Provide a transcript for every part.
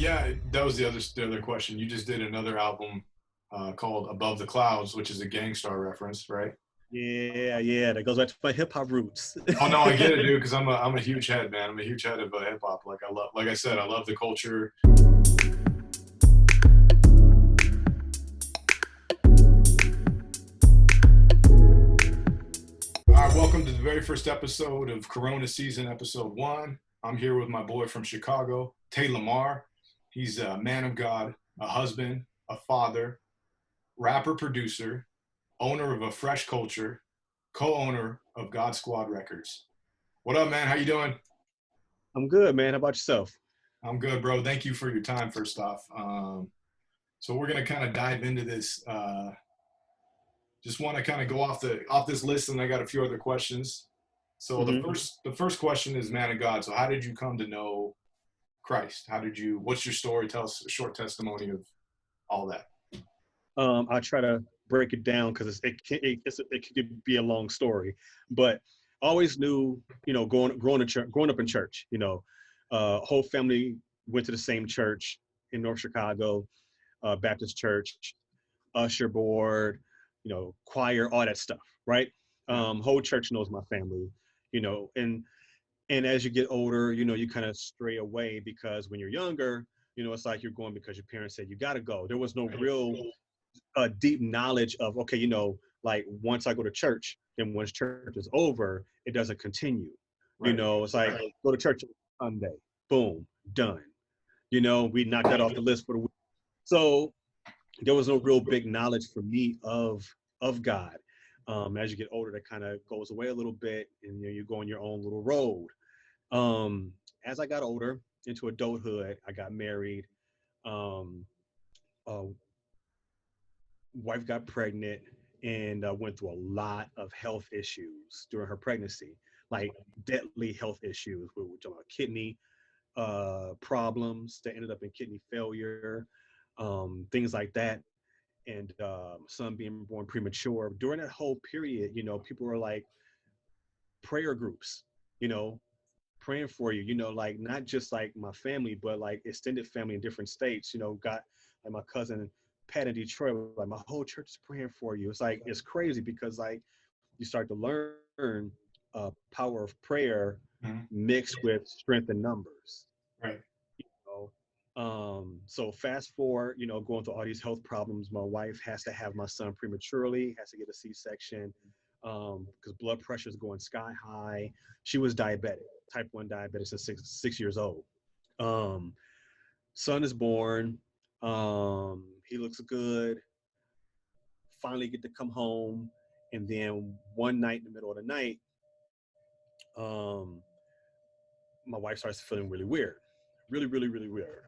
Yeah, that was the other question. You just did another album called Above the Clouds, which is a Gangstar reference, right? Yeah, that goes back to my hip hop roots. Oh no, I get it, dude. Because I'm a huge head, man. I'm a huge head of hip hop. Like I said, I love the culture. All right, welcome to the very first episode of Corona Season, Episode 1. I'm here with my boy from Chicago, Tae Lamar. He's a man of God, a husband, a father, rapper, producer, owner of a fresh culture, co-owner of God Squad Records. What up, man? How you doing? I'm good, man. How about yourself? I'm good, bro. Thank you for your time, first off. So we're gonna kind of dive into this. Just want to kind of go off this list, and I got a few other questions. So the hmm first question is man of God. So how did you come to know Christ? What's your story? Tell us a short testimony of all that. I'll try to break it down because it could be a long story, but I always knew, growing up in church, whole family went to the same church in North Chicago, Baptist church, usher board, choir, all that stuff, right? Yeah. Whole church knows my family, and as you get older, you kind of stray away because when you're younger, it's like you're going because your parents said you got to go. There was no real deep knowledge of, okay, like once I go to church, then once church is over, it doesn't continue. Right. It's like go to church on Sunday, boom, done. We knocked that off the list for the week. So there was no real big knowledge for me of God. As you get older, that kind of goes away a little bit, and you go on your own little road. As I got older into adulthood, I got married. Um, uh, Wife got pregnant and went through a lot of health issues during her pregnancy, like deadly health issues. We were talking about kidney problems that ended up in kidney failure, things like that. And son being born premature. During that whole period, people were like prayer groups, you know, praying for you, like not just like my family, but like extended family in different states, got like my cousin Pat in Detroit, like my whole church is praying for you. It's like, it's crazy because like you start to learn power of prayer Mhm. mixed with strength in numbers. Right. So fast forward, going through all these health problems, my wife has to have my son prematurely, has to get a C-section because blood pressure is going sky high. She was diabetic, type 1 diabetic since 6 years old. Um, Son is born. He looks good. Finally get to come home. And then one night in the middle of the night, um, my wife starts feeling really weird, really, really, really weird.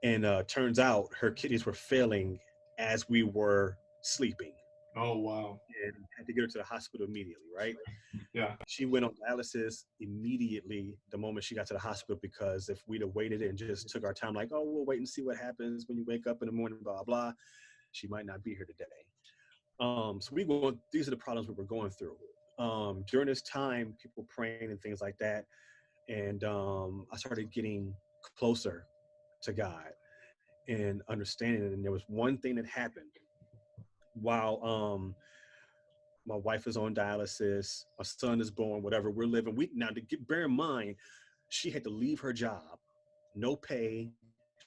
And turns out her kidneys were failing as we were sleeping, Oh wow. and had to get her to the hospital immediately, right? Yeah. She went on dialysis immediately the moment she got to the hospital, because if we'd have waited and just took our time, like, oh, we'll wait and see what happens when you wake up in the morning, blah, blah, she might not be here today. These are the problems we were going through. During this time, people praying and things like that. And I started getting closer to God and understanding it. And there was one thing that happened while my wife is on dialysis, my son is born, whatever, we're living. Bear in mind, she had to leave her job, no pay.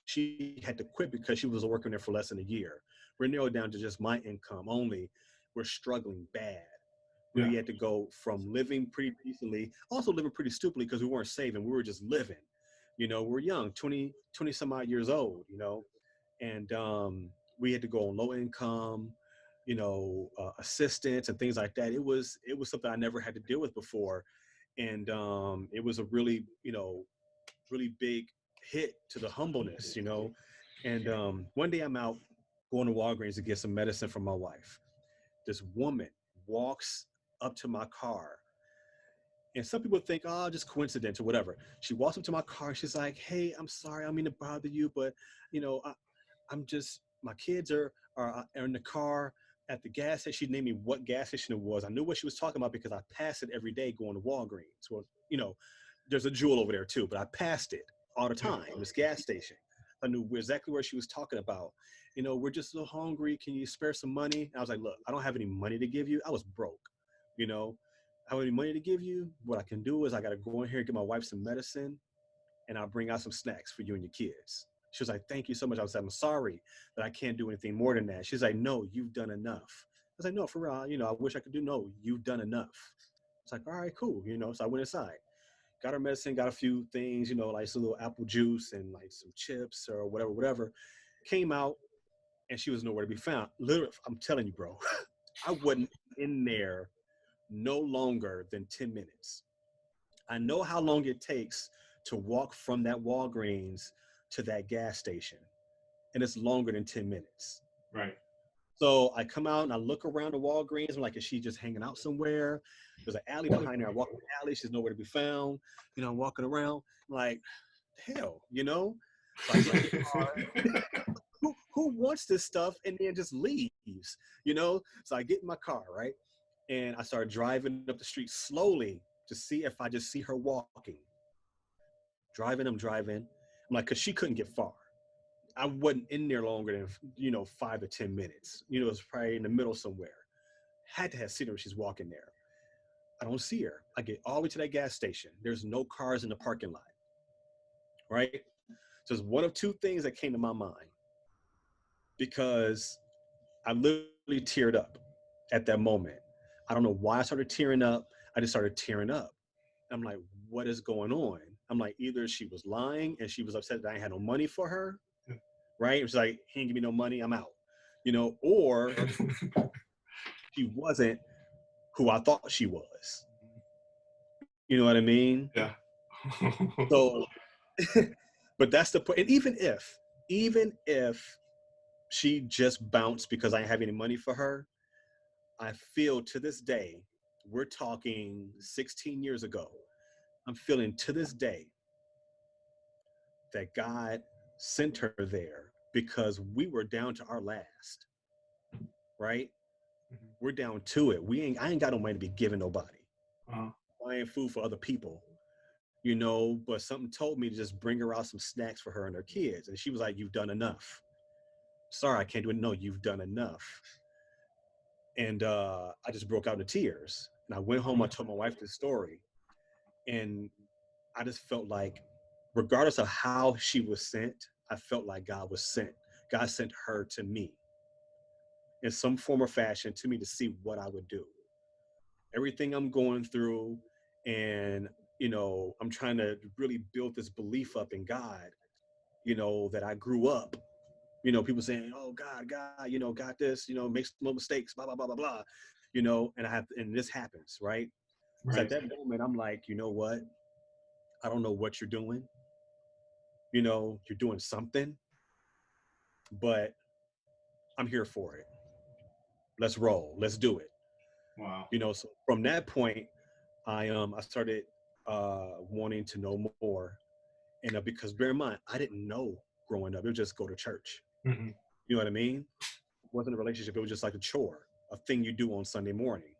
She had to quit because she was working there for less than a year. We're narrowed down to just my income only. We're struggling bad. Yeah. We had to go from living pretty decently, also living pretty stupidly because we weren't saving. We were just living. We're young, 20 some odd years old, and we had to go on low income, assistance and things like that. It was something I never had to deal with before. And it was a really, really big hit to the humbleness, And one day I'm out going to Walgreens to get some medicine for my wife. This woman walks up to my car. And some people think, oh, just coincidence or whatever. She walks up to my car. She's like, hey, I'm sorry. I don't mean to bother you, but, I'm just, my kids are in the car at the gas station. She named me what gas station it was. I knew what she was talking about because I pass it every day going to Walgreens. Well, there's a Jewel over there too, but I passed it all the time, this gas station. I knew exactly where she was talking about. We're just so hungry. Can you spare some money? And I was like, look, I don't have any money to give you. I was broke. I don't have any money to give you. What I can do is I got to go in here and get my wife some medicine, and I'll bring out some snacks for you and your kids. She was like, thank you so much. I was like, I'm sorry that I can't do anything more than that. She's like, no, you've done enough. I was like, no, for real, I wish I could do. No, you've done enough. It's like, all right, cool. So I went inside, got her medicine, got a few things, like some little apple juice and like some chips or whatever. Came out, and she was nowhere to be found. Literally, I'm telling you, bro, I wasn't in there no longer than 10 minutes. I know how long it takes to walk from that Walgreens to that gas station, and it's longer than 10 minutes. Right. So I come out and I look around the Walgreens. I'm like, is she just hanging out somewhere? There's an alley behind her. I walk in the alley. She's nowhere to be found. I'm walking around. I'm like, hell, So I get in the car. Who wants this stuff and then just leaves? So I get in my car, right? And I start driving up the street slowly to see if I just see her walking. I'm driving. I'm like, because she couldn't get far. I wasn't in there longer than, 5 to 10 minutes. It was probably in the middle somewhere. Had to have seen her when she's walking there. I don't see her. I get all the way to that gas station. There's no cars in the parking lot, right? So it's one of two things that came to my mind, because I literally teared up at that moment. I don't know why I started tearing up. I just started tearing up. I'm like, what is going on? I'm like, either she was lying and she was upset that I had no money for her, right? It was like, he didn't give me no money, I'm out. Or she wasn't who I thought she was. You know what I mean? Yeah. So, but that's the point. And even if she just bounced because I didn't have any money for her, I feel to this day, we're talking 16 years ago, I'm feeling to this day that God sent her there because we were down to our last, right? Mm-hmm. We're down to it. I ain't got no money to be giving nobody. Uh-huh. Buying food for other people, but something told me to just bring her out some snacks for her and her kids. And she was like, you've done enough. Sorry, I can't do it. No, you've done enough. And I just broke out into tears. And I went home, I told my wife this story. And I just felt like, regardless of how she was sent, I felt like God was sent. God sent her to me in some form or fashion to me to see what I would do. Everything I'm going through, and I'm trying to really build this belief up in God, that I grew up. People saying, oh, God, got this, makes no mistakes, blah, blah, blah, blah, blah, and this happens, right? Right. So at that moment, I'm like, you know what? I don't know what you're doing. You're doing something, but I'm here for it. Let's roll. Let's do it. Wow. So from that point, I started wanting to know more. And because bear in mind, I didn't know growing up. It was just go to church. Mm-hmm. You know what I mean? It wasn't a relationship. It was just like a chore, a thing you do on Sunday morning.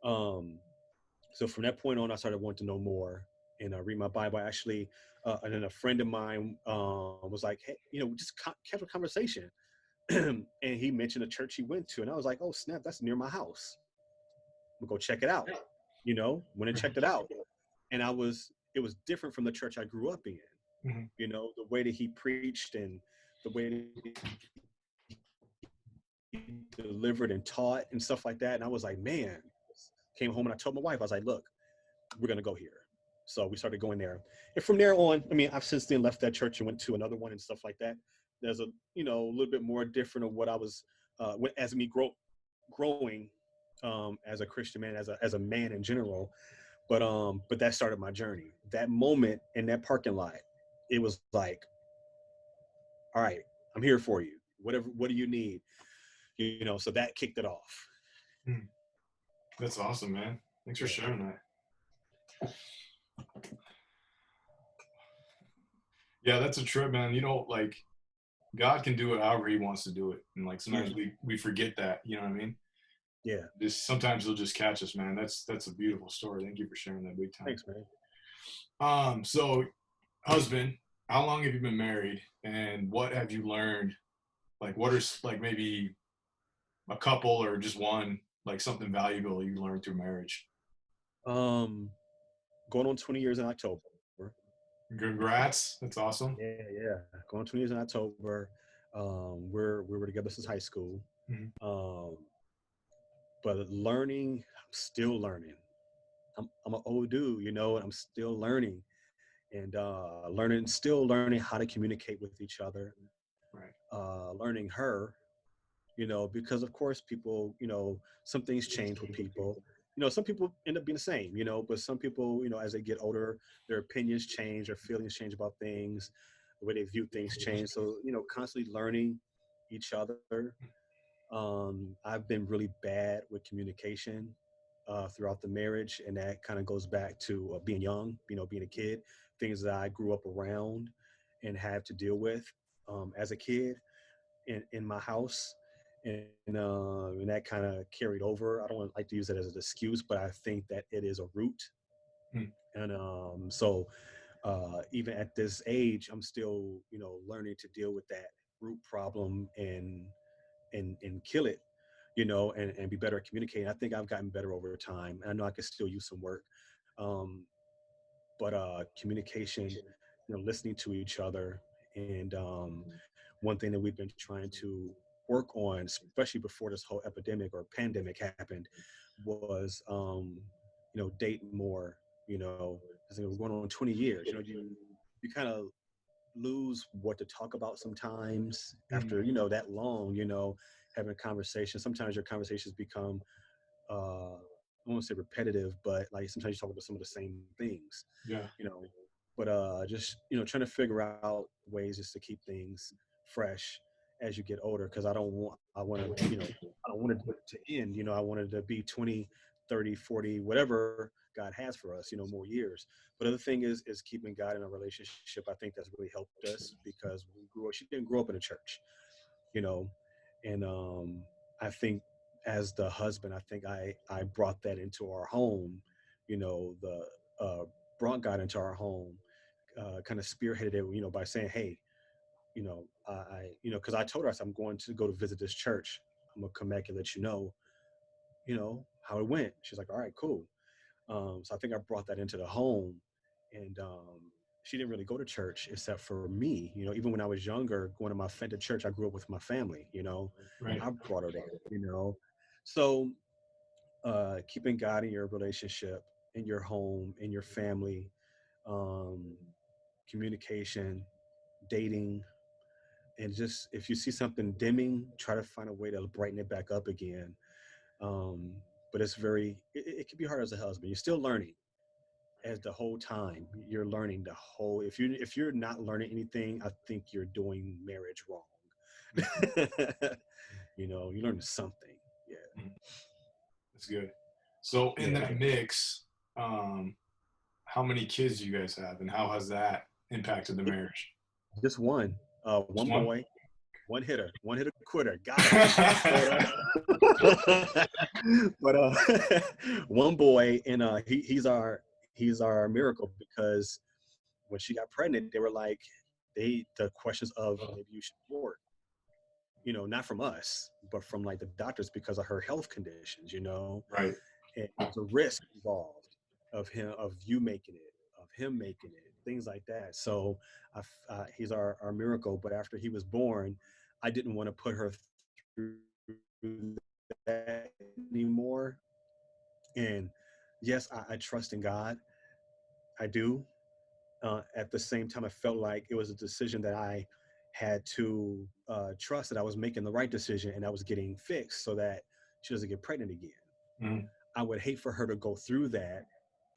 So from that point on, I started wanting to know more and read my Bible. Actually, and then a friend of mine was like, hey, just catch a conversation. And he mentioned a church he went to. And I was like, oh, snap, that's near my house. We'll go check it out. Went and checked it out. And it was different from the church I grew up in. Mm-hmm. The way that he preached and the way that he delivered and taught and stuff like that. And I was like, man, came home and I told my wife, I was like, look, we're going to go here. So we started going there. And from there on, I've since then left that church and went to another one and stuff like that. There's a little bit more different of what I was, as me growing as a Christian man, as a man in general. But that started my journey. That moment in that parking lot, it was like, all right, I'm here for you. What do you need? So that kicked it off. That's awesome, man. Thanks for sharing that. Yeah, that's a trip, man. Like God can do it however he wants to do it. And like sometimes we forget that, you know what I mean? Yeah. Sometimes he'll just catch us, man. That's a beautiful story. Thank you for sharing that big time. Thanks, man. So husband, how long have you been married, and what have you learned? Like, what are like maybe a couple or just one, like something valuable you learned through marriage? Um, Going on 20 years in October. Congrats, that's awesome. Yeah. Going on 20 years in October. We were together since high school. Mhm. Um, but learning, I'm still learning. I'm an old dude, and I'm still learning and still learning how to communicate with each other, Right. learning her, because of course people, some things change with people. Some people end up being the same, but some people, as they get older, their opinions change, their feelings change about things, the way they view things change. So, constantly learning each other. I've been really bad with communication throughout the marriage, and that kind of goes back to being young, being a kid, things that I grew up around and had to deal with as a kid in my house, and that kind of carried over. I don't like to use it as an excuse, but I think that it is a root, Mm. and so even at this age, I'm still learning to deal with that root problem and kill it, and be better at communicating. I think I've gotten better over time. I know I could still use some work. Um, but communication, listening to each other. And one thing that we've been trying to work on, especially before this whole epidemic or pandemic happened, was, dating more, because we're going on 20 years, you kind of lose what to talk about sometimes Mm. after that long, having a conversation. Sometimes your conversations become I won't say repetitive, but like sometimes you talk about some of the same things, Yeah. you know. But just trying to figure out ways just to keep things fresh as you get older, because I want to I don't want it to end. I wanted to be 20, 30, 40, whatever God has for us, more years. But the other thing is keeping God in a relationship. I think that's really helped us because we grew up. She didn't grow up in a church, you know, and I think as the husband, I think I brought that into our home, the brought God into our home, kind of spearheaded it, by saying, hey, because I told her, I said, I'm going to go to visit this church. I'm gonna come back and let how it went. She's like, all right, cool. So I think I brought that into the home, and she didn't really go to church except for me. Even when I was younger, going to to church, I grew up with my family. Right. I brought her there. So keeping God in your relationship, in your home, in your family, um, communication, dating, and just if you see something dimming, try to find a way to brighten it back up again. Um, but it can be hard as a husband. You're still learning as the whole time. You're learning the whole. If you're not learning anything, I think you're doing marriage Mm. wrong. You learn something. Yeah. Mm. That's good. So in Yeah. that mix, um, how many kids do you guys have, and how has that impacted the marriage? Just one. Just One one. boy, one hitter quitter. Got him. But but one boy, and he's our miracle, because when she got pregnant, they were like the questions of maybe you should abort. Not from us, but from like the doctors, because of her health conditions. Right. And there's a risk involved of you making it, of him making it, things like that. So he's our miracle. But after he was born, I didn't want to put her through that anymore. And yes, I trust in God. I do. At the same time, I felt like it was a decision that I had to trust that I was making the right decision and I was getting fixed so that she doesn't get pregnant again. Mm. I would hate for her to go through that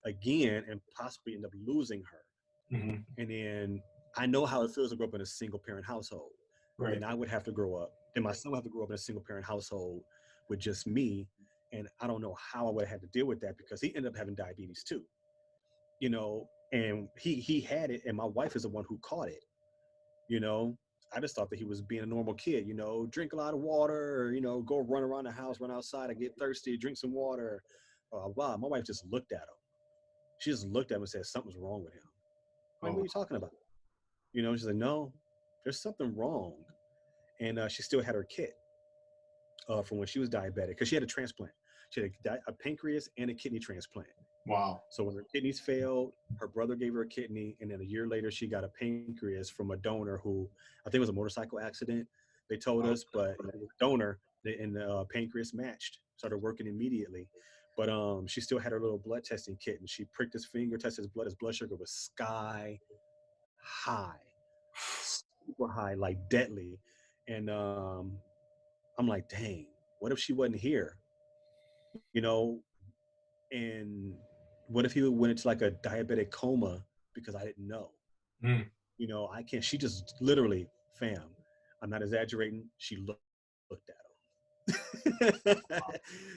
again and possibly end up losing her. Hmm. And then I know how it feels to grow up in a single parent household. Right. Then I would have to grow up. Then my son would have to grow up in a single parent household with just me. And I don't know how I would have had to deal with that, because he ended up having diabetes too. And he had it, and my wife is the one who caught it. You know, I just thought that he was being a normal kid. Drink a lot of water, or go run around the house, run outside, I get thirsty, drink some water. Blah. My wife just looked at him. She just looked at him and said something's wrong with him. I'm like, what are Oh. you talking about? She's like, no, there's something wrong. And she still had her kit from when she was diabetic because she had a transplant. She had a pancreas and a kidney transplant. Wow. So when her kidneys failed, her brother gave her a kidney, and then a year later, she got a pancreas from a donor who I think it was a motorcycle accident. They told us, but it was a donor, and the pancreas matched, started working immediately. But she still had her little blood testing kit, and she pricked his finger, tested his blood. His blood sugar was sky high, super high, like deadly. And I'm like, dang, what if she wasn't here? You know, and what if he went into like a diabetic coma because I didn't know? Mm. I can't. She just literally, fam. I'm not exaggerating. She looked at him.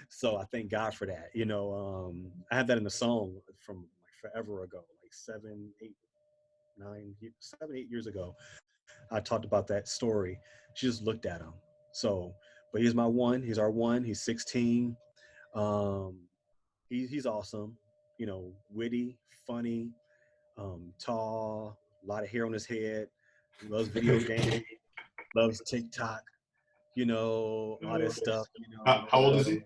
So I thank God for that. I have that in a song from like forever ago, like 7, 8 years ago. I talked about that story. She just looked at him. So, but he's my one. He's our one. He's 16. Um, he's awesome. Witty, funny, tall, a lot of hair on his head. Loves video games. Loves TikTok. All this stuff. How old is he?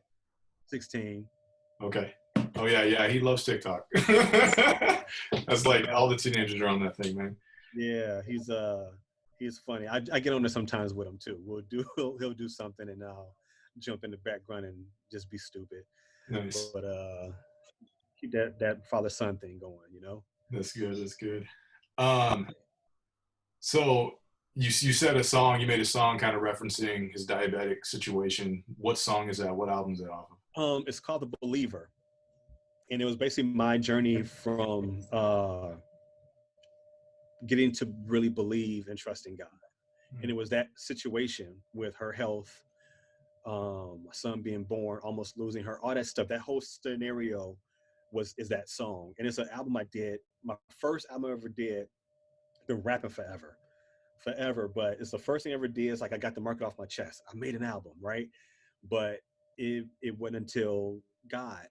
16. Okay. Oh yeah, yeah. He loves TikTok. That's like all the teenagers are on that thing, man. Yeah, he's funny. I get on there sometimes with him too. He'll do something and I'll jump in the background and just be stupid. Nice. But keep that father son thing going. That's good. That's good. Um, so you said a song. You made a song kind of referencing his diabetic situation. What song is that? What album is it off of? It's called The Believer, and it was basically my journey from getting to really believe and trust in God. And it was that situation with her health, my son being born, almost losing her, all that stuff. That whole scenario is that song, and it's an album I did. My first album I ever did. Been rapping forever, but it's the first thing I ever did. It's like I got the market off my chest. I made an album, right? But it wasn't until God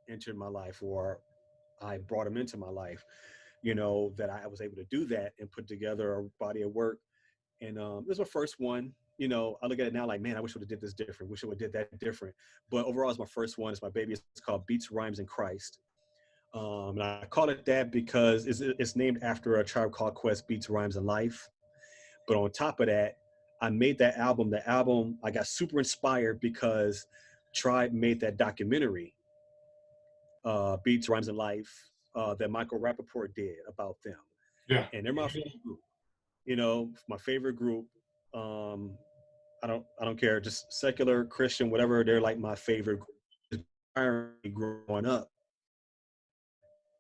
entered my life, or I brought him into my life, that I was able to do that and put together a body of work. And this was my first one. I look at it now like, man, I wish I would have did this different. Wish I would have did that different. But overall, it's my first one. It's my baby. It's called Beats, Rhymes, and Christ. And I call it that because it's named after a Tribe Called Quest, Beats, Rhymes, and Life. But on top of that, I made that album. The album, I got super inspired because Tribe made that documentary, Beats, Rhymes, and Life, that Michael Rappaport did about them. Yeah. And they're my favorite group. My favorite group. I don't care, just secular, Christian, whatever. They're like my favorite group growing up.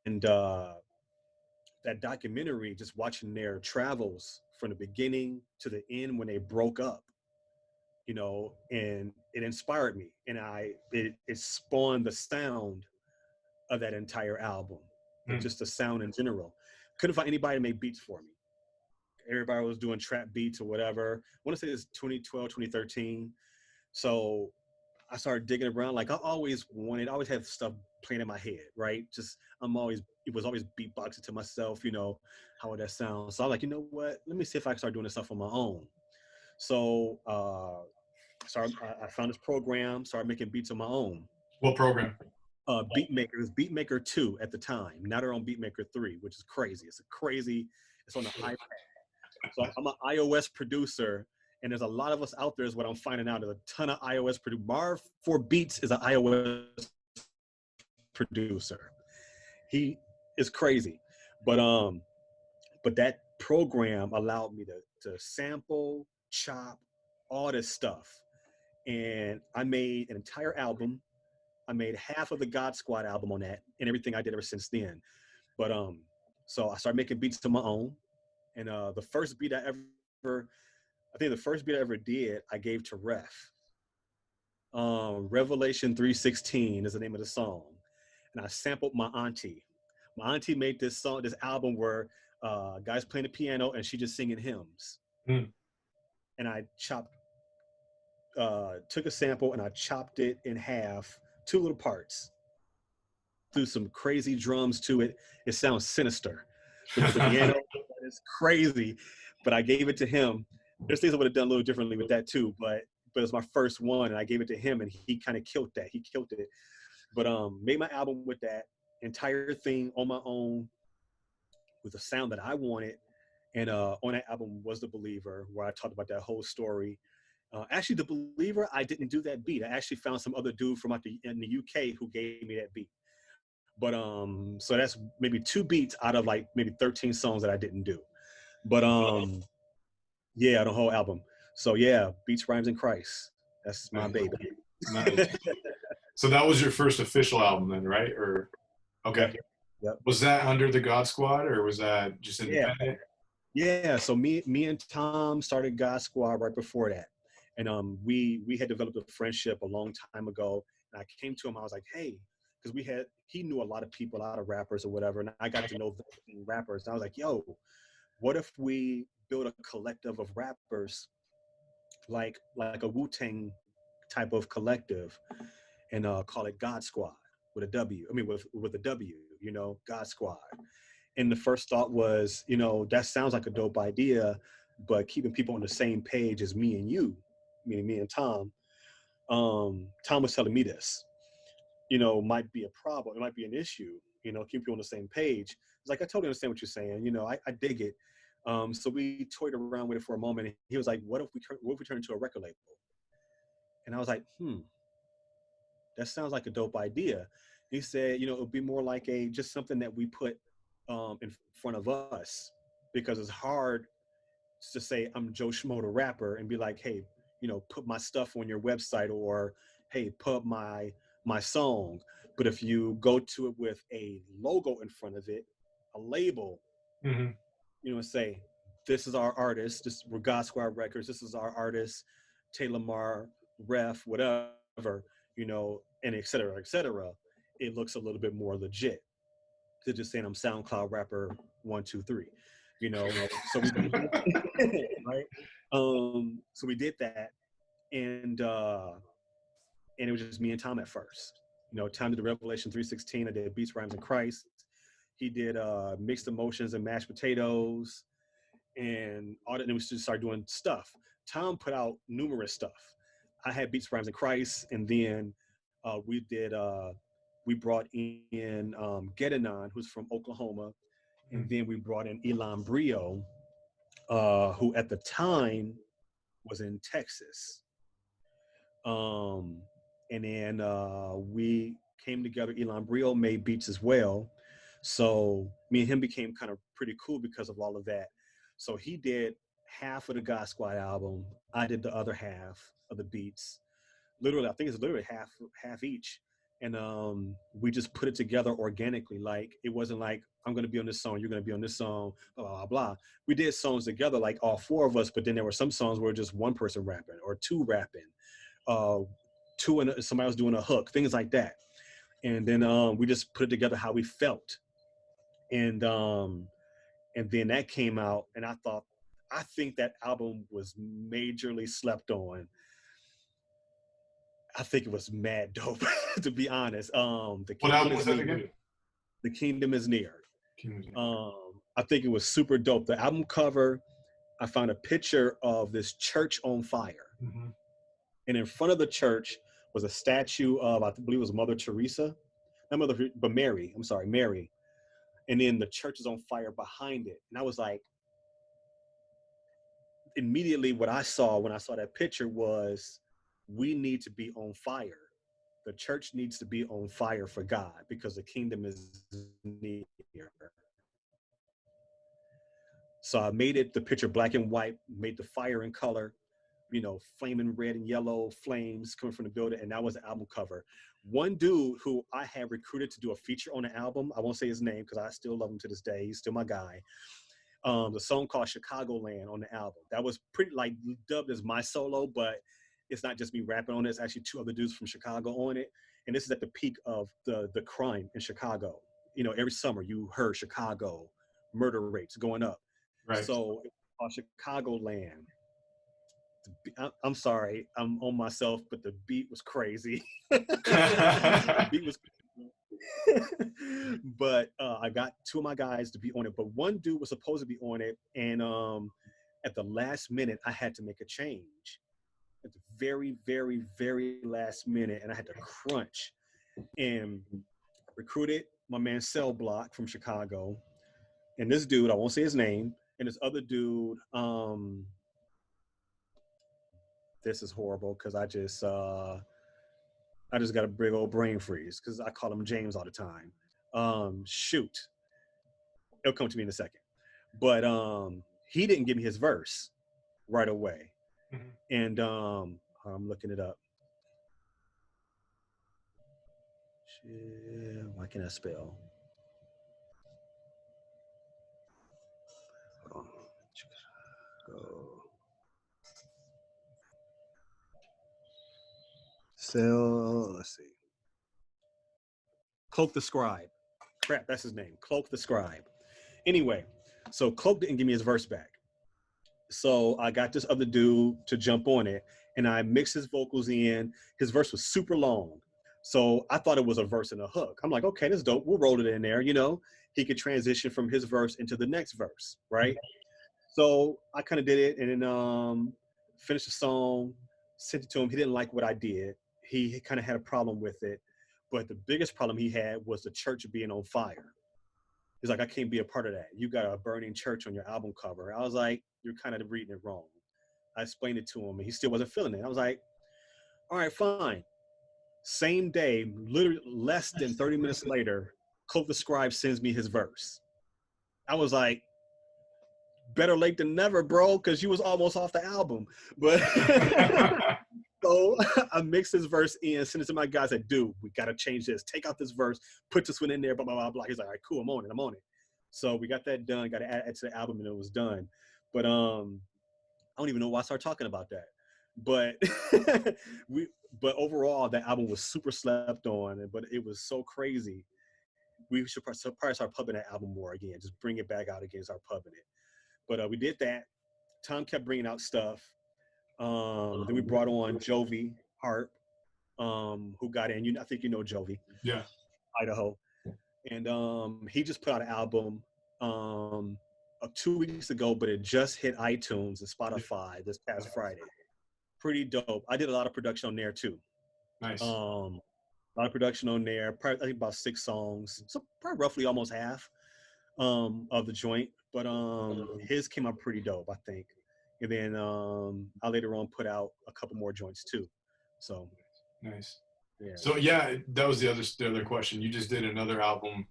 And that documentary, just watching their travels from the beginning to the end when they broke up, and it inspired me. And it spawned the sound of that entire album, just the sound in general. Couldn't find anybody to make beats for me. Everybody was doing trap beats or whatever. I want to say it's 2012, 2013. So I started digging around. Like I always have stuff playing in my head, right? It was always beatboxing to myself, how would that sound? So I'm like, you know what? Let me see if I can start doing this stuff on my own. So I found this program, started making beats on my own. What program? Beatmaker. It was Beatmaker 2 at the time. Now they're on Beatmaker 3, which is crazy. It's on the iPad. So I'm an iOS producer, and there's a lot of us out there is what I'm finding out. There's a ton of iOS producers. Marv for Beats is an iOS producer. He is crazy. But that program allowed me to sample, chop, all this stuff. And I made an entire album. I made half of the God Squad album on that and everything I did ever since then. But so I started making beats to my own. And the first beat I ever did, I gave to Ref. Revelation 3:16 is the name of the song. And I sampled my auntie. My auntie made this album where guys playing the piano and she just singing hymns. And I took a sample and I chopped it in half, 2 little parts. Threw some crazy drums to it. It sounds sinister. The piano It's crazy. But I gave it to him. There's things I would have done a little differently with that too, but it's my first one, and I gave it to him, and he kind of killed that. He killed it. But made my album with that entire thing on my own with the sound that I wanted. And on that album was The Believer, where I talked about that whole story. Actually, The Believer, I didn't do that beat. I actually found some other dude from in the UK who gave me that beat. But so that's maybe 2 beats out of like maybe 13 songs that I didn't do. But yeah, the whole album. So yeah, Beats, Rhymes, and Christ. That's my baby. Nice. So that was your first official album then, right? Or okay. Yep. Was that under the God Squad or was that just independent? Yeah. So me and Tom started God Squad right before that. And we had developed a friendship a long time ago. And I came to him, I was like, hey, because he knew a lot of people, a lot of rappers or whatever. And I got to know the rappers. And I was like, yo, what if we build a collective of rappers like a Wu-Tang type of collective and call it God Squad with a W. I mean, with a W, God Squad. And the first thought was, that sounds like a dope idea, but keeping people on the same page as me and you, meaning me and Tom. Tom was telling me this, might be a problem. It might be an issue, keep you on the same page. It's like, I totally understand what you're saying. I dig it. So we toyed around with it for a moment. And he was like, what if we turn into a record label? And I was like, that sounds like a dope idea. He said, it would be more like just something that we put in front of us, because it's hard to say I'm Joe Schmo the rapper and be like, hey, put my stuff on your website, or hey, put my song. But if you go to it with a logo in front of it, a label, and say, this is our artist, we're God Squad Records, this is our artist, Tae Lamar, ref, whatever, and et cetera, it looks a little bit more legit than just saying I'm SoundCloud rapper 1, 2, 3, so we right. So we did that, and it was just me and Tom at first. Tom did the Revelation 3:16. I did Beats, Rhymes, and Christ. He did Mixed Emotions and Mashed Potatoes, and all that. And we just started doing stuff. Tom put out numerous stuff. I had Beats, Rhymes, and Christ, and then we brought in Getanon, who's from Oklahoma, and then we brought in Elan Brio, who at the time was in Texas. And then we came together. Elan Brio made beats as well. So me and him became kind of pretty cool because of all of that. So he did half of the God Squad album. I did the other half of the beats. Literally, I think it's literally half each. And we just put it together organically. Like, it wasn't like, I'm going to be on this song, you're going to be on this song, blah, blah, blah. We did songs together, like all 4 of us, but then there were some songs where just one person rapping or 2 rapping, 2 and somebody else doing a hook, things like that. And then we just put it together how we felt. And then that came out, and I think that album was majorly slept on. I think it was mad dope, to be honest. The Kingdom is Near. The Kingdom is Near. I think it was super dope. The album cover, I found a picture of this church on fire. And in front of the church was a statue of, I believe it was Mother Teresa. Not Mother, but Mary. I'm sorry, Mary. And then the church is on fire behind it. And I was like, immediately what I saw when I saw that picture was, we need to be on fire. The church needs to be on fire for God, because the kingdom is near. So I made the picture black and white, made the fire in color, flaming red and yellow flames coming from the building. And that was the album cover. One dude who I had recruited to do a feature on the album, I won't say his name because I still love him to this day, he's still my guy. The song called Chicagoland on the album. That was pretty like dubbed as my solo, but it's not just me rapping on it. It's actually 2 other dudes from Chicago on it. And this is at the peak of the crime in Chicago. Every summer you heard Chicago murder rates going up. Right. So it's called Chicagoland. I'm sorry, I'm on myself, but the beat was crazy. The beat was But I got two of my guys to be on it, but one dude was supposed to be on it, and at the last minute, I had to make a change at the very, very, very last minute, and I had to crunch and recruited my man Cell Block from Chicago, and this dude, I won't say his name, and this other dude, this is horrible because I just got a big old brain freeze because I call him James all the time. Shoot, it'll come to me in a second. But he didn't give me his verse right away, and I'm looking it up. Shit, why can't I spell? Hold on. Go. So let's see. Cloak the Scribe. Crap, that's his name. Cloak the Scribe. Anyway, so Cloak didn't give me his verse back. So I got this other dude to jump on it, and I mixed his vocals in. His verse was super long. So I thought it was a verse and a hook. I'm like, okay, this is dope. We'll roll it in there, you know. He could transition from his verse into the next verse, right? So I kind of did it, and then finished the song, sent it to him. He didn't like what I did. He kind of had a problem with it. But the biggest problem he had was the church being on fire. He's like, I can't be a part of that. You got a burning church on your album cover. I was like, you're kind of reading it wrong. I explained it to him, and he still wasn't feeling it. I was like, all right, fine. Same day, literally less than 30 minutes later, Cloak the Scribe sends me his verse. I was like, better late than never, bro, because you was almost off the album. But so I mixed his verse in, sent it to my guys, said, dude, we got to change this. Take out this verse, put this one in there, blah, blah, blah, blah. He's like, all right, cool, I'm on it. So we got that done, got to add it to the album, and it was done. But I don't even know why I started talking about that. But but overall, that album was super slept on, but it was so crazy. We should probably start pubbing that album more again, just bring it back out again, start pubbing it. But we did that. Tom kept bringing out stuff. Then we brought on Jovi Harp, who got in. I think you know Jovi. Yeah. Idaho. And he just put out an album 2 weeks ago, but it just hit iTunes and Spotify this past Friday. Pretty dope. I did a lot of production on there too. Nice. A lot of production on there. Probably, I think about 6 songs. So probably roughly almost half of the joint. But his came out pretty dope, I think. And then I later on put out a couple more joints too. So nice. Yeah. So yeah, that was the other question. You just did another album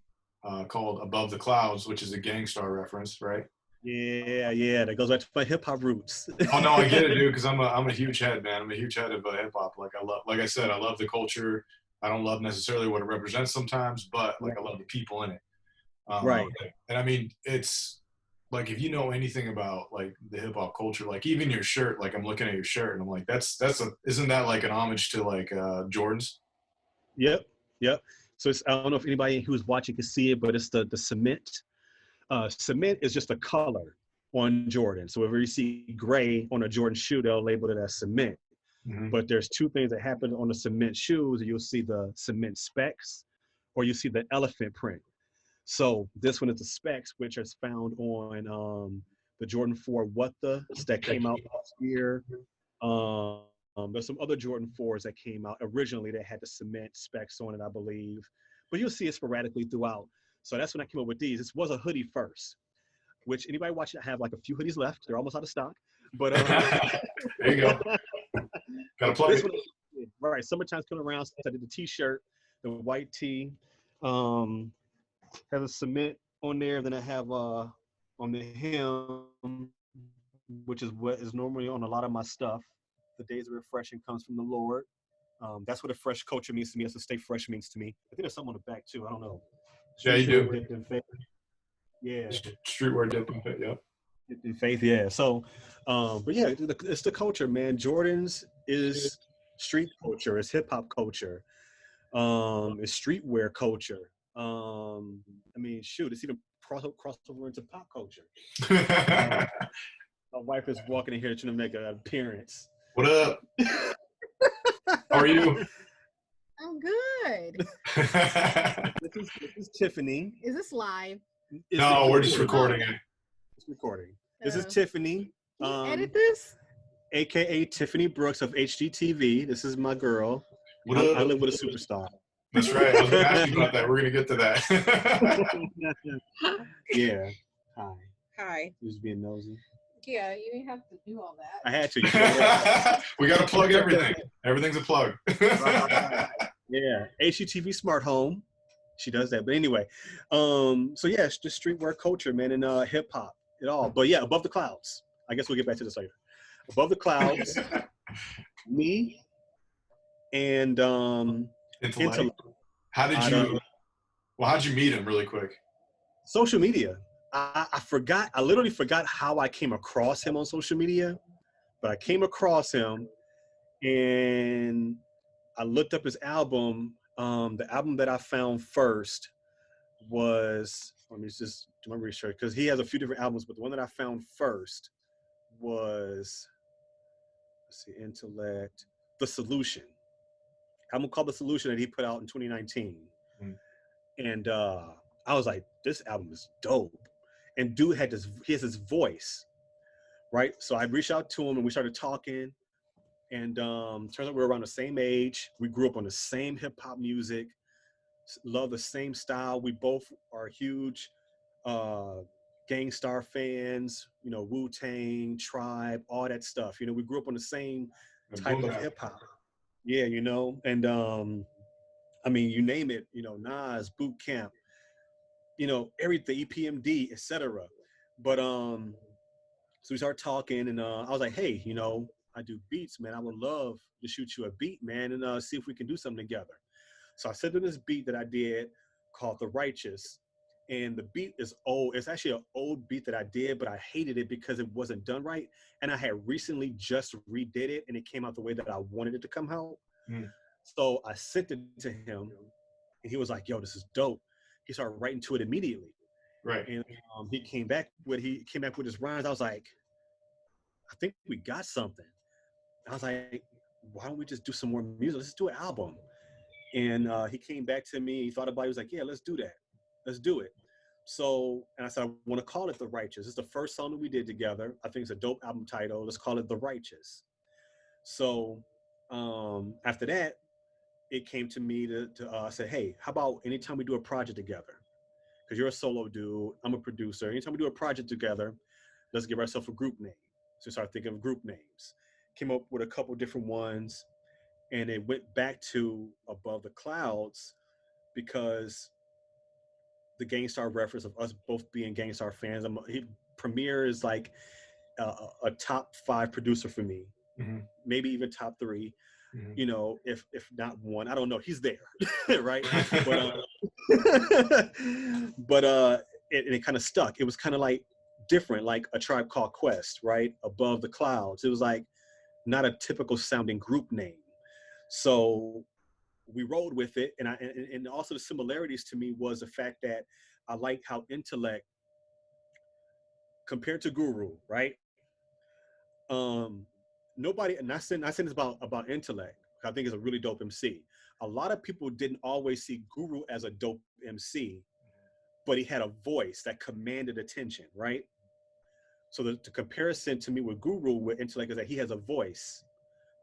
called Above the Clouds, which is a Gangstar reference, right? Yeah. That goes back to my hip hop roots. Oh no, I get it, dude. Because I'm a huge head, man. I'm a huge head of hip hop. Like I said, I love the culture. I don't love necessarily what it represents sometimes, but like I love the people in it. Right. And I mean, it's like if you know anything about like the hip hop culture, like even your shirt, like I'm looking at your shirt and I'm like, isn't that like an homage to like Jordans? Yep. So I don't know if anybody who's watching can see it, but it's the cement. Cement is just a color on Jordan. So if you see gray on a Jordan shoe, they'll label it as cement. Mm-hmm. But there's 2 things that happen on the cement shoes. You'll see the cement specs, or you see the elephant print. So this one is the specs, which is found on the Jordan 4 What The that came out last year. There's some other Jordan 4s that came out originally that had the cement specs on it, I believe. But you'll see it sporadically throughout. So that's when I came up with these. This was a hoodie first, which anybody watching, I have like a few hoodies left. They're almost out of stock. But there you go. Gotta plug it. Right, summertime's coming around. So I did the t-shirt, the white tee. Have a cement on there. Then I have on the hem, which is what is normally on a lot of my stuff. The days of refreshing comes from the Lord. That's what a fresh culture means to me. That's what stay fresh means to me. I think there's something on the back too. I don't know. Yeah, you do. Dipped in faith. Yeah. Streetwear dipped in faith. Yep. Dipped in faith. Yeah. So, but yeah, it's the culture, man. Jordans is street culture. It's hip hop culture. It's streetwear culture. I mean, shoot, it's even crossover into pop culture. My wife is walking in here trying to make an appearance. What up? How are you? I'm good. good. This is Tiffany. Is this live? No, we're just recording it. It's recording. This is Oh. Tiffany, Can you edit this? aka Tiffany Brooks of HGTV. This is my girl. What I up? live with a superstar. That's right. I was going to ask you about that. We're going to get to that. Yeah. Hi. Hi. You just being nosy. Yeah, you didn't have to do all that. I had to. We got to plug everything. Everything's a plug. Yeah. HGTV Smart Home. She does that. But anyway, so yeah, it's just streetwear culture, man, and hip hop, it all. But yeah, Above the Clouds. I guess we'll get back to this later. Above the Clouds, me, and Intellect. How'd you meet him really quick? Social media. I forgot. I literally forgot how I came across him on social media, but I came across him and I looked up his album. The album that I found first was, let me just do my research, because he has a few different albums, but the one that I found first was, let's see, Intellect, The Solution. Album called The Solution that he put out in 2019. And I was like, this album is dope. And dude he has his voice, right? So I reached out to him and we started talking. And turns out we were around the same age. We grew up on the same hip hop music, love the same style. We both are huge Gang Starr fans, you know, Wu-Tang, Tribe, all that stuff. You know, we grew up on the same type of hip hop. Yeah, you know, and I mean, you name it, you know, Nas, Boot Camp, you know, everything, EPMD, etc. But so we started talking, and I was like, hey, you know, I do beats, man. I would love to shoot you a beat, man, and see if we can do something together. So I sent him this beat that I did called The Righteous. And the beat is old. It's actually an old beat that I did, but I hated it because it wasn't done right. And I had recently just redid it, and it came out the way that I wanted it to come out. So I sent it to him, and he was like, yo, this is dope. He started writing to it immediately. Right. And he came back with his rhymes. I was like, I think we got something. I was like, why don't we just do some more music? Let's do an album. And he came back to me. He thought about it. He was like, yeah, let's do that. Let's do it. So, and I said, I want to call it The Righteous. It's the first song that we did together. I think it's a dope album title. Let's call it The Righteous. So after that, it came to me to say, hey, how about anytime we do a project together? Because you're a solo dude, I'm a producer. Anytime we do a project together, let's give ourselves a group name. So we started thinking of group names. Came up with a couple different ones, and it went back to Above the Clouds because the Gang Starr reference of us both being Gang Starr fans. Premier is like a top 5 producer for me, maybe even top 3. You know, if not one, I don't know. He's there, right? But it kind of stuck. It was kind of like different, like A Tribe Called Quest, right? Above the Clouds. It was like not a typical sounding group name. So we rolled with it, and also the similarities to me was the fact that I like how Intellect compared to Guru, right? Nobody, and I said this about Intellect. I think is a really dope MC. A lot of people didn't always see Guru as a dope MC, but he had a voice that commanded attention, right? So the comparison to me with Guru with Intellect is that he has a voice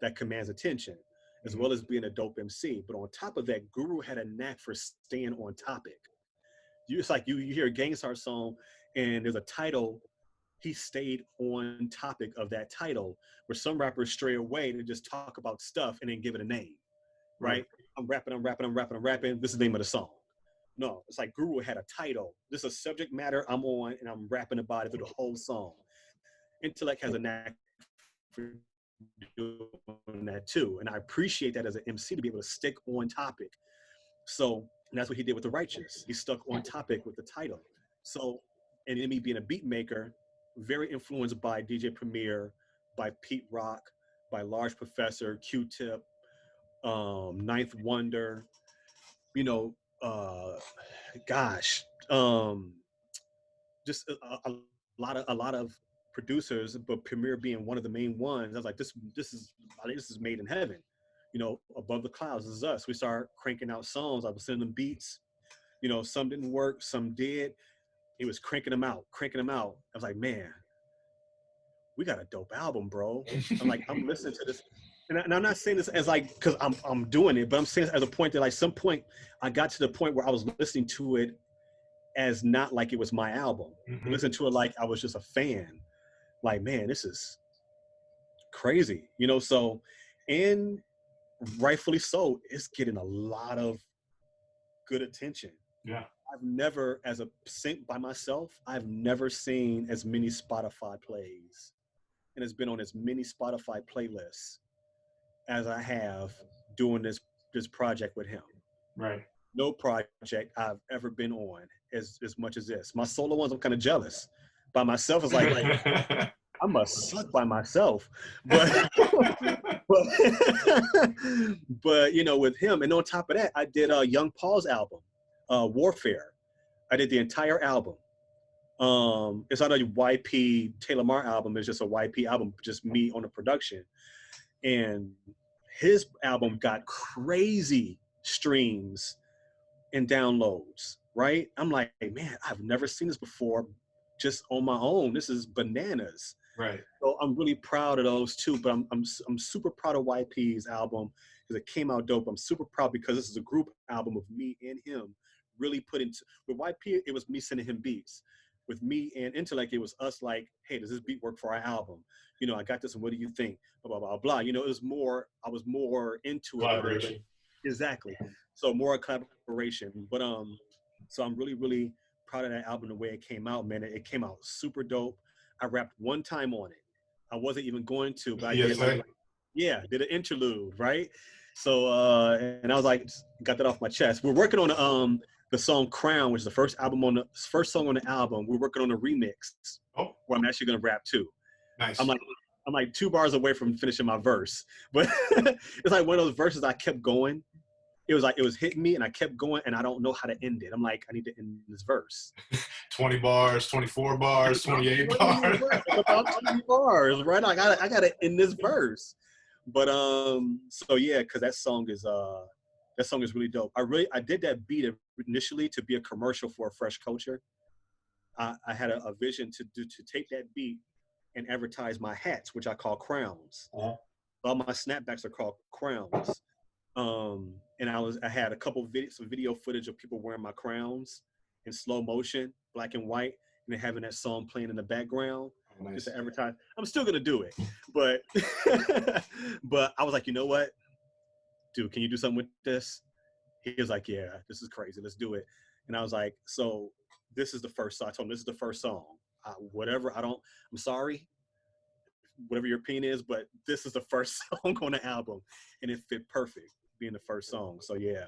that commands attention, as well as being a dope MC. But on top of that, Guru had a knack for staying on topic. It's like you hear a Gang Starr song and there's a title, he stayed on topic of that title, where some rappers stray away to just talk about stuff and then give it a name, right? I'm rapping, this is the name of the song. No, it's like Guru had a title. This is a subject matter I'm on, and I'm rapping about it through the whole song. Intellect has a knack for doing that too, and I appreciate that as an MC to be able to stick on topic. So and that's what he did with The Righteous. He stuck on topic with the title. So, and then me being a beat maker, very influenced by DJ Premier, by Pete Rock, by Large Professor, Q-Tip, Ninth Wonder, you know, just a lot of producers, but Premier being one of the main ones. I was like, this is made in heaven, Above the Clouds is us. We started cranking out songs. I was sending them beats. Some didn't work, some did. He was cranking them out. I was like, man, we got a dope album, bro. I'm listening to this. And I'm not saying this as like, because I'm doing it, but I'm saying as a point that like some point I got to the point where I was listening to it as not like it was my album. Mm-hmm. I listened to it like I was just a fan. Like, man, this is crazy, so, and rightfully so, it's getting a lot of good attention. Yeah. I've never, as a sync by myself, I've never seen as many Spotify plays and it's been on as many Spotify playlists as I have doing this project with him. Right. No project I've ever been on as much as this. My solo ones, I'm kind of jealous. By myself, it's like I must suck by myself. But but with him, and on top of that, I did Young Paul's album, Warfare. I did the entire album. It's not a YP Tae Lamar album. It's just a YP album, just me on the production. And his album got crazy streams and downloads, right? I'm like, man, I've never seen this before just on my own. This is bananas. Right. So I'm really proud of those two, but I'm super proud of YP's album because it came out dope. I'm super proud because this is a group album of me and him really put into, with YP, it was me sending him beats. With me and Intellect, it was us like, hey, does this beat work for our album? I got this, and what do you think? Blah, blah, blah, blah. It was more, I was more into it. Collaboration. Exactly. So more collaboration. But so I'm really, really proud of that album, the way it came out, man. It came out super dope. I rapped one time on it. I wasn't even going to, but I did an interlude, right? So and I was like, got that off my chest. We're working on the song Crown, which is the first song on the album. We're working on a remix where I'm actually gonna rap too. Nice. I'm like 2 bars away from finishing my verse, but it's like one of those verses I kept going. It was like it was hitting me, and I kept going, and I don't know how to end it. I'm like, I need to end this verse. 20 bars, 24 bars, 28 bars. About 20 bars, right? I gotta end this verse. But so yeah, because that song is really dope. I did that beat initially to be a commercial for a Fresh Culture. I had a vision to take that beat and advertise my hats, which I call crowns. Uh-huh. All my snapbacks are called crowns. And I had a couple some video footage of people wearing my crowns in slow motion, black and white, and then having that song playing in the background. Nice. Just to advertise. I'm still gonna do it, but but I was like, you know what, dude, can you do something with this? He was like, yeah, this is crazy. Let's do it. And I was like, so this is the first song. I told him this is the first song. I'm sorry, whatever your opinion is, but this is the first song on the album, and it fit perfect being the first song. So yeah,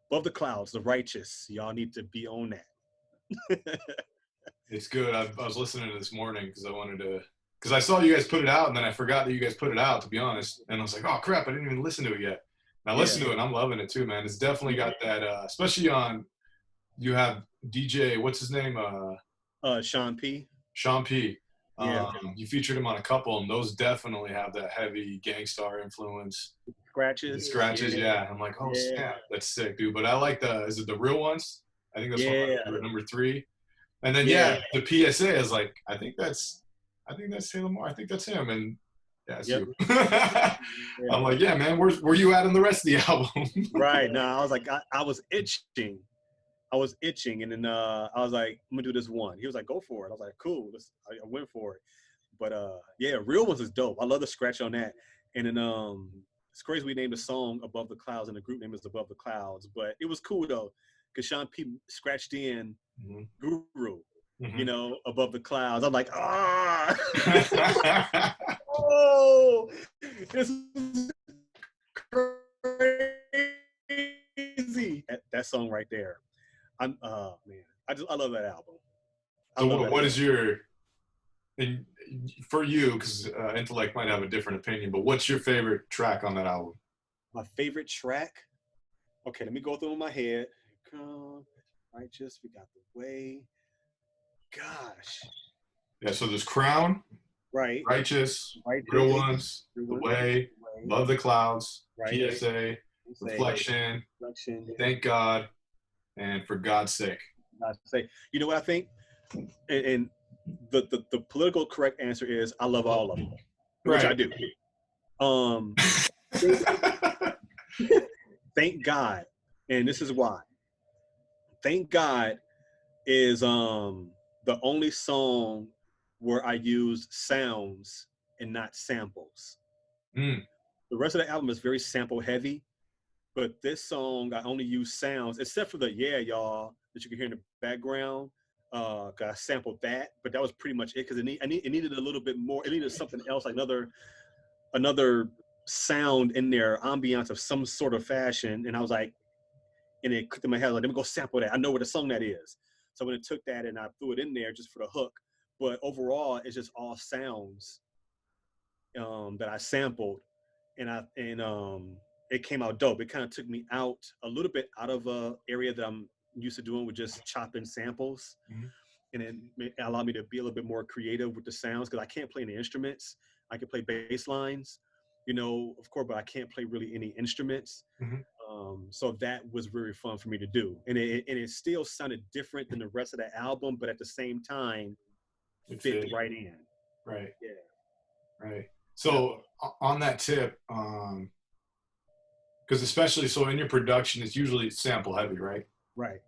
Above the Clouds, The Righteous. Y'all need to be on that. It's good. I was listening to this morning because I saw you guys put it out, and then I forgot that you guys put it out, to be honest. And I was like, oh crap, I didn't even listen to it yet. And I listened to it, and I'm loving it too, man. It's definitely got that, especially you have DJ, what's his name? Sean P. Sean P. Yeah. You featured him on a couple, and those definitely have that heavy Gangstar influence. Scratches. Yeah. I'm like, oh snap, that's sick, dude. But I like is it the Real Ones? I think that's number 3. And then the PSA is like, I think that's Tae Lamar. I think that's him. And yeah, it's you. I'm like, yeah, man, where you at in the rest of the album? Right. No, I was like, I was itching. And then I was like, I'm gonna do this one. He was like, go for it. I was like, cool. I went for it. But yeah, Real Ones is dope. I love the scratch on that. And then it's crazy we named the song Above the Clouds and the group name is Above the Clouds. But it was cool though, because Sean P scratched in Guru, Above the Clouds. I'm like, oh, this is crazy. That song right there. Man, I love that album. So what is for you, because Intellect might have a different opinion, but what's your favorite track on that album? My favorite track? Okay, let me go through in my head. Come, Righteous, We Got the Way. Gosh. Yeah, so there's Crown, right? Righteous, Real Ones, The Way, Above the Clouds, Right. PSA, Reflection, Thank God, and For God's Sake. I say, you know what I think? And the political correct answer is I love all of them, which I do. Thank God, and this is why. Thank God is the only song where I use sounds and not samples. Mm. The rest of the album is very sample heavy, but this song I only use sounds, except for the "Yeah Y'all" that you can hear in the background. I sampled that, but that was pretty much it because it needed a little bit more. It needed something else, like another sound in there, ambiance of some sort of fashion. And I was like, and it clicked in my head, like, let me go sample that. I know what a song that is. So when I took that and I threw it in there just for the hook, but overall it's just all sounds that I sampled, and it came out dope. It kind of took me out a little bit out of a area that I'm used to doing with just chopping samples. Mm-hmm. And it allowed me to be a little bit more creative with the sounds because I can't play any instruments. I can play bass lines, of course, but I can't play really any instruments. Mm-hmm. So that was very fun for me to do. And it still sounded different than the rest of the album, but at the same time, it fit right in. Right. Yeah. Right. So on that tip, because especially in your production, it's usually sample heavy, right? Right.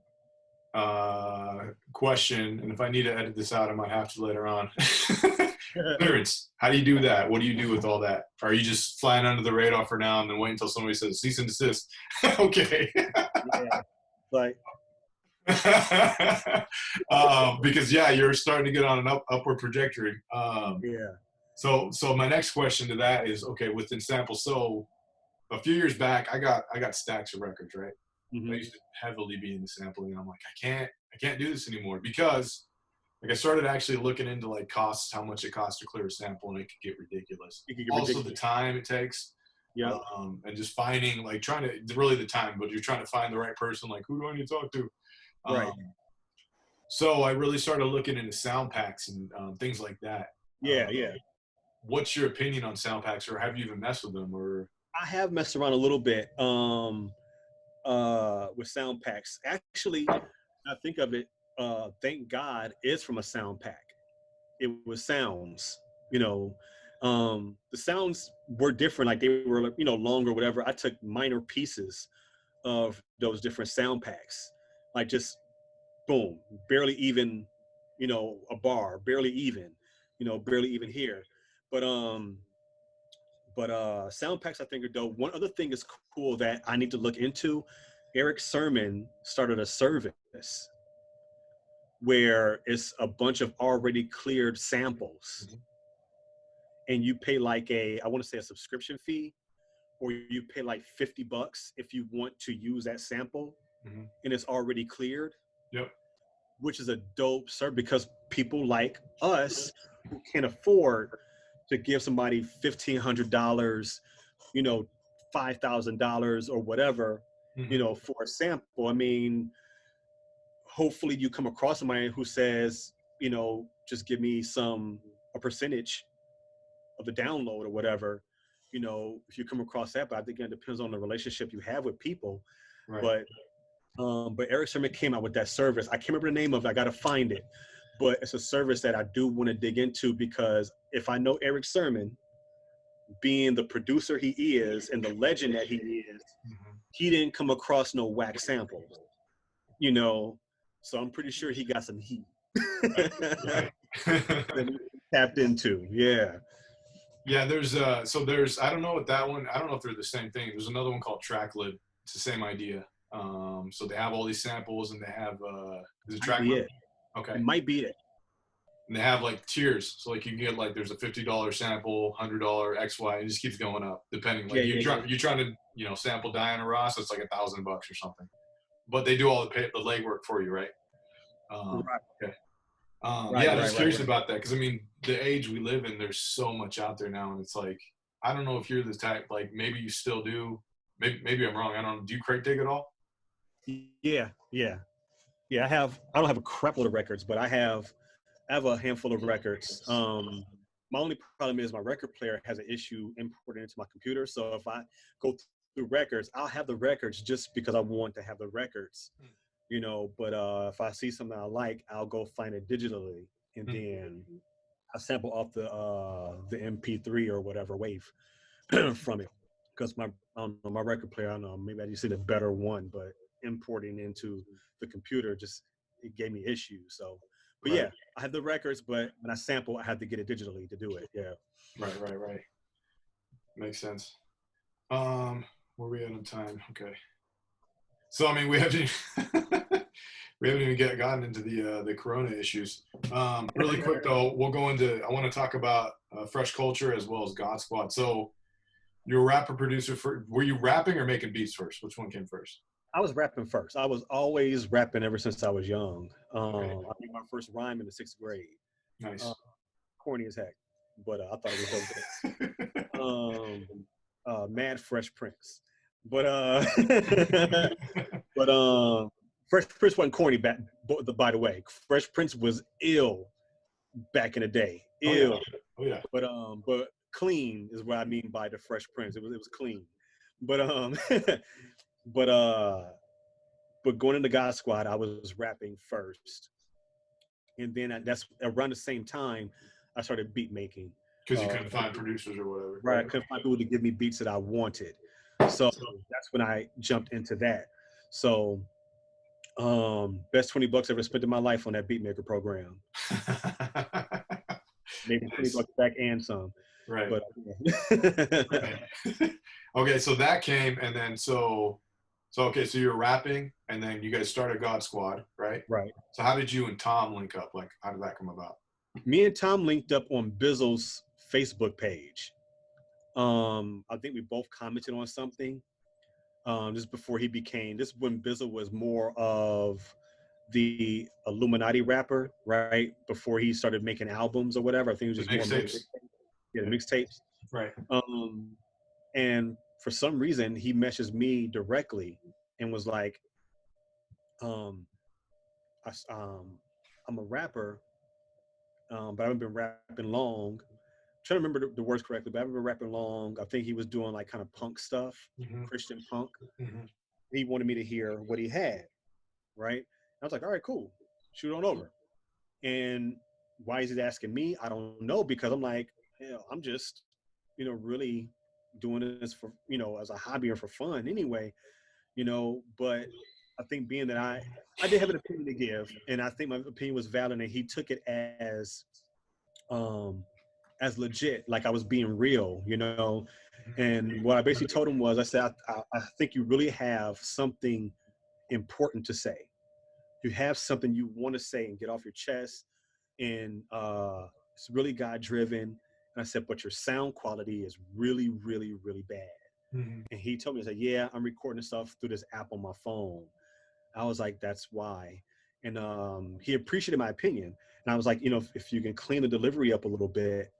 Question, and if I need to edit this out, I might have to later on. Clearance. How do you do that? What do you do with all that? Are you just flying under the radar for now and then wait until somebody says cease and desist? Okay. Yeah. Like. Because you're starting to get on an upward trajectory. Yeah. So my next question to that is, okay, within sample. So a few years back, I got stacks of records, right? Mm-hmm. I used to heavily be in the sampling, and I'm like, I can't do this anymore because I started actually looking into like costs, how much it costs to clear a sample, and it could get ridiculous. Also, the time it takes. Yeah. And just finding, like, trying to really the time, but you're trying to find the right person. Like, who do I need to talk to? Right. So I really started looking into sound packs and things like that. Yeah. What's your opinion on sound packs, or have you even messed with them? Or I have messed around a little bit with sound packs. Actually, I think of it. Thank God is from a sound pack. It was sounds. The sounds were different. Like they were, long or whatever. I took minor pieces of those different sound packs, like just boom, barely even, a bar, barely even here. But sound packs I think are dope. One other thing is cool that I need to look into. Eric Sermon started a service where it's a bunch of already cleared samples, mm-hmm. and you pay like I want to say a subscription fee, or you pay like $50 if you want to use that sample, mm-hmm. and it's already cleared. Yep. Which is a dope service because people like us who can't afford to give somebody $1,500, $5,000 or whatever, mm-hmm. For a sample. I mean, hopefully you come across somebody who says, just give me a percentage of the download or whatever, if you come across that. But I think it depends on the relationship you have with people. Right. But Eric Sermon came out with that service. I can't remember the name of it. I got to find it. But it's a service that I do want to dig into because if I know Eric Sermon, being the producer he is and the legend that he is, mm-hmm. he didn't come across no whack samples, So I'm pretty sure he got some heat. Right. That he tapped into. Yeah. Yeah, there's I don't know what that one, I don't know if they're the same thing. There's another one called Tracklib. It's the same idea. So they have all these samples and they have is it Tracklib? Okay. It might be it. And they have like tiers. So like you can get like there's a $50 sample, $100 XY, and it just keeps going up depending. Like you're trying to sample Diana Ross, it's like $1,000 or something. But they do all the legwork for you, right? Right. Okay. I was curious about that because I mean the age we live in, there's so much out there now, and it's like I don't know if you're the type, like maybe you still do. Maybe I'm wrong. I don't know. Do you crate dig at all? Yeah. I don't have a crap load of records, but I have a handful of records. My only problem is my record player has an issue importing into my computer. So if I go through records, I'll have the records just because I want to have the records, But if I see something I like, I'll go find it digitally, and then I sample off the MP3 or whatever wave from it. Because I don't know, my record player, I don't know, maybe I just need a better one, but importing into the computer just it gave me issues. So, but yeah, I have the records, but when I sample, I have to get it digitally to do it. Yeah. Right. Makes sense. Where we at on time? Okay. So I mean, we haven't we haven't even gotten into the Corona issues. Really quick though, we'll go into. I want to talk about Fresh Culture as well as God Squad. So you're a rapper producer. Were you rapping or making beats first? Which one came first? I was rapping first. I was always rapping ever since I was young. Okay. I made my first rhyme in the 6th grade. Nice. Corny as heck, but I thought it was okay. Mad Fresh Prince, but but Fresh Prince wasn't corny back. By the way, Fresh Prince was ill back in the day. Ill. Oh yeah. But clean is what I mean by the Fresh Prince. It was clean, but but but going into God Squad, I was rapping first, and then that's around the same time I started beat making. Because you couldn't find producers or whatever. Right, I couldn't find people to give me beats that I wanted, so that's when I jumped into that. So, best $20 ever spent in my life on that beatmaker program. Maybe $20 back and some. Right. But, right. Okay, so that came, and then so you're rapping, and then you guys started God Squad, right? Right. So how did you and Tom link up? Like, how did that come about? Me and Tom linked up on Bizzle's Facebook page. I think we both commented on something. This before he became. This is when Bizzle was more of the Illuminati rapper, right? Before he started making albums or whatever. I think it was just more mixtapes. Yeah, the mixtapes. Right. And for some reason, he messaged me directly and was like, I'm a rapper, but I haven't been rapping long. I'm trying to remember the words correctly, but I haven't been rapping long. I think he was doing like kind of punk stuff, Christian punk. He wanted me to hear what he had, right? I was like, all right, cool, shoot on over. And why is he asking me? I don't know, because I'm like, I'm just, really doing this for, as a hobby or for fun anyway, but I think being that I did have an opinion to give, and I think my opinion was valid, and he took it as legit, like I was being real, and what I basically told him was, I said, I think you really have something important to say. You have something you want to say and get off your chest, and it's really God driven. And I said, but your sound quality is really, really, really bad. And he told me, he said, yeah, I'm recording this stuff through this app on my phone. I was like, that's why. And he appreciated my opinion. And I was like, if you can clean the delivery up a little bit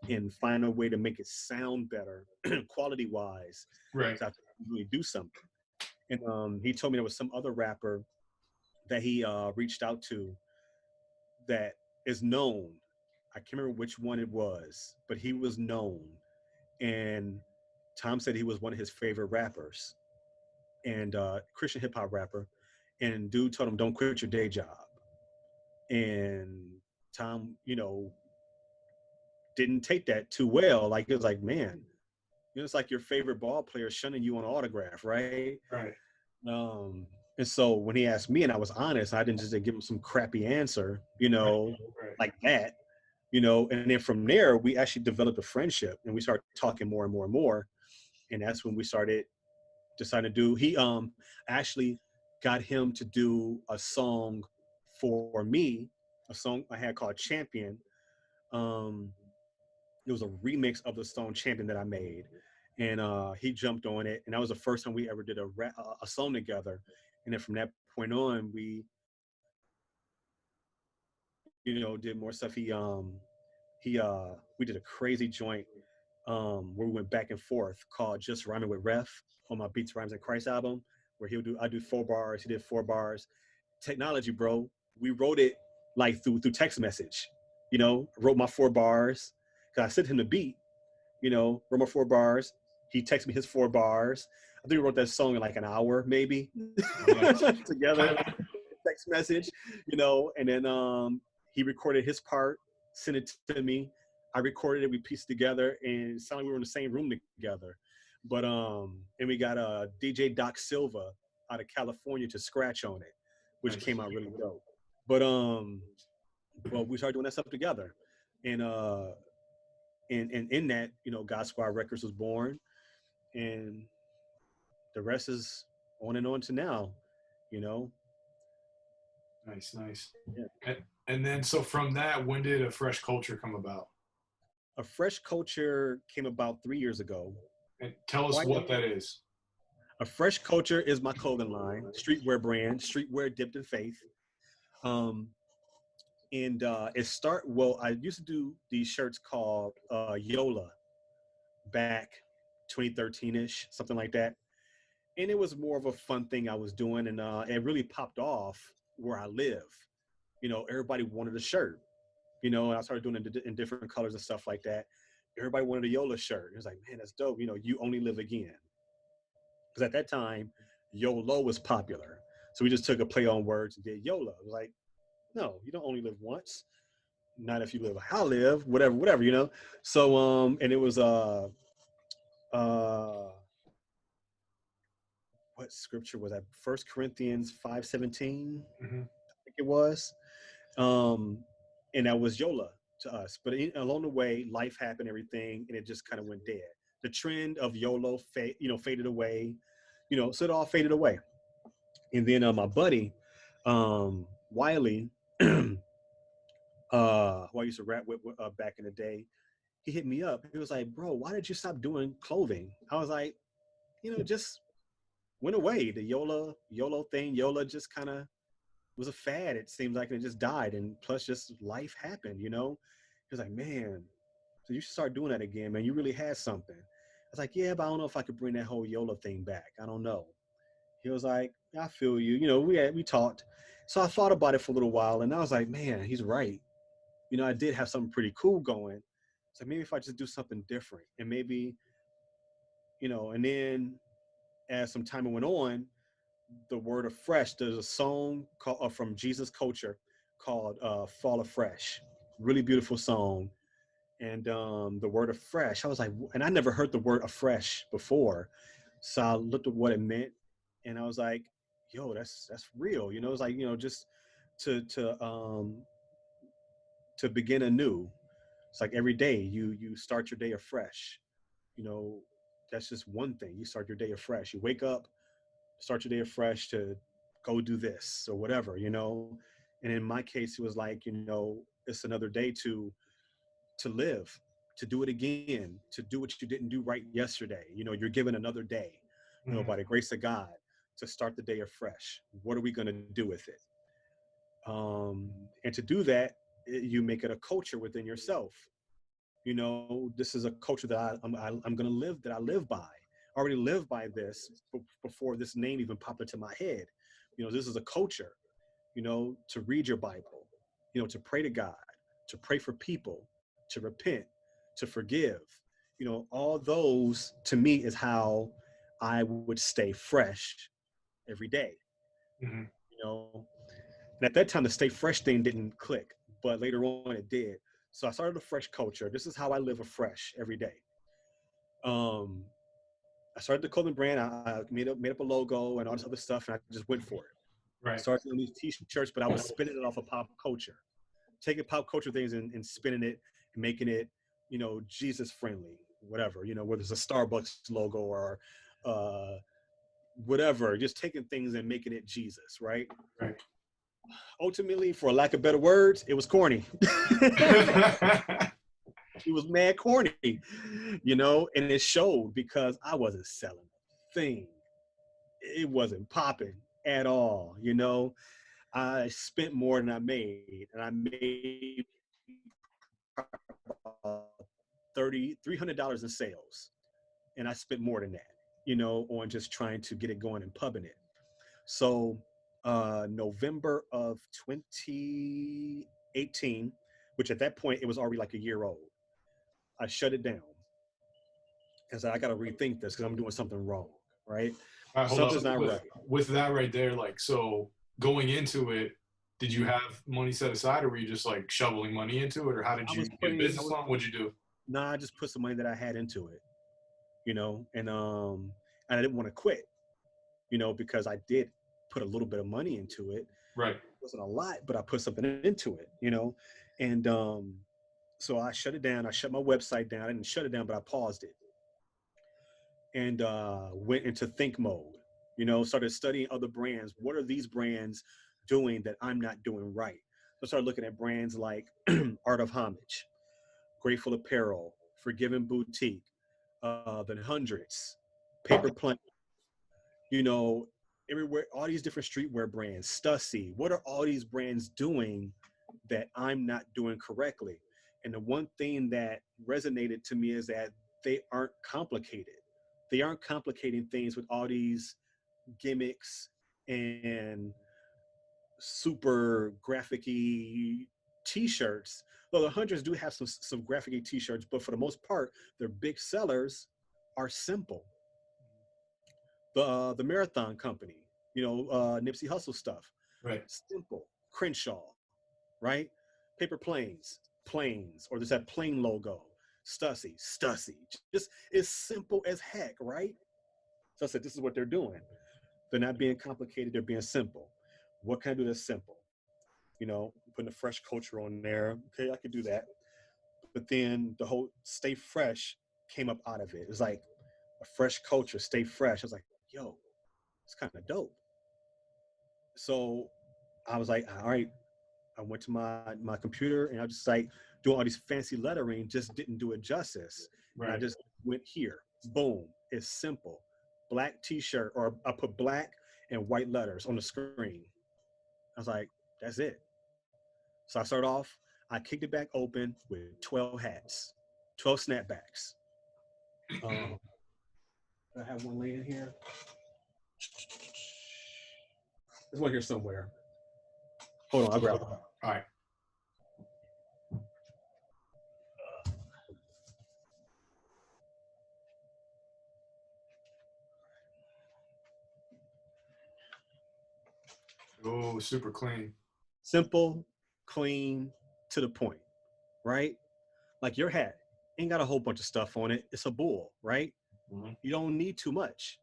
and find a way to make it sound better, quality wise, right, so I can really do something. And he told me there was some other rapper that he reached out to that is known. I can't remember which one it was, but he was known. And Tom said he was one of his favorite rappers, and Christian hip hop rapper. And dude told him, don't quit your day job. And Tom, didn't take that too well. Like, it was like, man, it's like your favorite ball player shunning you on an autograph, right? Right. And so when he asked me, and I was honest, I didn't just give him some crappy answer, right. like that, and then from there, we actually developed a friendship, and we started talking more and more and more. And that's when we decided to do, he actually got him to do a song for me, a song I had called Champion. It was a remix of the song Champion that I made. And he jumped on it. And that was the first time we ever did a song together. And then from that point on, we, did more stuff. We did a crazy joint where we went back and forth called Just Rhyming with Ref on my Beats, Rhymes, and Christ album, where I do 4 bars, he did 4 bars. Technology, bro. We wrote it like through text message, wrote my 4 bars, Cause I sent him the beat, wrote my 4 bars. He texted me his 4 bars. I think we wrote that song in like an hour, maybe, together, text message, and then he recorded his part, sent it to me. I recorded it, we pieced it together, and it sounded like we were in the same room together. But and we got DJ Doc Silva out of California to scratch on it, which Nice. came out really dope. But well, we started doing that stuff together, and in that, God Squad Records was born, and the rest is on and on to now, you know. Nice, nice. Yeah. And then, so from that, when did A Fresh Culture come about? A Fresh Culture came about 3 years ago. And tell us what that is. A Fresh Culture is my clothing line, streetwear brand, streetwear dipped in faith. And I used to do these shirts called Yola back 2013-ish, something like that. And it was more of a fun thing I was doing, and it really popped off where I live. Everybody wanted a shirt, and I started doing it in different colors and stuff like that. Everybody wanted a Yola shirt. It was like, man, that's dope. You only live again. Because at that time, YOLO was popular. So we just took a play on words and did YOLO. It was like, no, you don't only live once. Not if you live how I live, whatever. So and it was what scripture was that? 1 Corinthians 5:17, I think it was. And that was YOLA to us. But along the way, life happened, everything, and it just kind of went dead. The trend of YOLO faded away, so it all faded away. And then my buddy, Wiley, who I used to rap with back in the day, he hit me up. He was like, bro, why did you stop doing clothing? I was like, just went away. The YOLO thing, YOLA just kind of was a fad. It seems like it just died. And plus just life happened, He was like, man, so you should start doing that again, man. You really had something. I was like, yeah, but I don't know if I could bring that whole YOLA thing back. I don't know. He was like, I feel you. We talked. So I thought about it for a little while, and I was like, man, he's right. I did have something pretty cool going. So maybe if I just do something different, and maybe, and then as some time went on, the word afresh, there's a song called, from Jesus Culture called Fall Afresh. Really beautiful song. And the word afresh, I was like, and I never heard the word afresh before. So I looked at what it meant, and I was like, yo, that's real. It's like, just to begin anew. It's like every day you start your day afresh. That's just one thing. You start your day afresh. You wake up, start your day afresh to go do this or whatever. And in my case, it was like, it's another day to live, to do it again, to do what you didn't do right yesterday. You're given another day, by the grace of God, to start the day afresh. What are we going to do with it? And to do that, you make it a culture within yourself. This is a culture that I'm going to live, that I live by. I already lived by this before this name even popped into my head. This is a culture, to read your Bible, to pray to God, to pray for people, to repent, to forgive. All those to me is how I would stay fresh every day. Mm-hmm. And at that time, the stay fresh thing didn't click, but later on it did. So I started a fresh culture. This is how I live afresh every day. I started the clothing brand. I made up a logo and all this other stuff, and I just went for it. Right. I started doing these t-shirts, but I was spinning it off of pop culture, taking pop culture things and spinning it and making it, Jesus friendly, whatever, whether it's a Starbucks logo or whatever, just taking things and making it Jesus, right? Right. Ultimately, for lack of better words, it was corny. It was mad corny, and it showed because I wasn't selling a thing. It wasn't popping at all, I spent more than I made, and I made $300 in sales, and I spent more than that, on just trying to get it going and pubbing it. So November of 2018, which at that point it was already like a year old. I shut it down. Because I got to rethink this because I'm doing something wrong, right? All right, hold Something's up. not right. With that right there, like, so going into it, did you have money set aside, or were you just like shoveling money into it, or how did you get a business loan? What'd you do? Nah, I just put some money that I had into it, and I didn't want to quit, because I did put a little bit of money into it. Right. It wasn't a lot, but I put something into it, and so I shut it down. I shut my website down. I didn't shut it down, but I paused it and went into think mode. Started studying other brands. What are these brands doing that I'm not doing right? So I started looking at brands like Art of Homage, Grateful Apparel, Forgiven Boutique, The Hundreds, Paper Plane, everywhere, all these different streetwear brands, Stussy. What are all these brands doing that I'm not doing correctly? And the one thing that resonated to me is that they aren't complicated. They aren't complicating things with all these gimmicks and super graphic-y t-shirts. Well, the Hundreds do have some graphic-y t-shirts, but for the most part, their big sellers are simple. The Marathon Company, Nipsey Hussle stuff, Right. simple. Crenshaw, right? Paper planes, or there's that plane logo. Stussy, just as simple as heck, right? So I said, this is what they're doing. They're not being complicated, they're being simple. What can I do that's simple? Putting a fresh culture on there. Okay, I could do that. But then the whole stay fresh came up out of it. It was like a fresh culture, stay fresh. I was like, yo, it's kind of dope. So I was like, all right. I went to my computer and I was just like doing all these fancy lettering, just didn't do it justice. Right. And I just went here, boom, it's simple. Black t-shirt, or I put black and white letters on the screen. I was like, that's it. So I started off, I kicked it back open with 12 hats, 12 snapbacks. I have one laying here. There's one here somewhere. Hold on, I'll grab it. All right. Oh, super clean. Simple, clean, to the point, right? Like your hat ain't got a whole bunch of stuff on it. It's a bull, right? Mm-hmm. You don't need too much.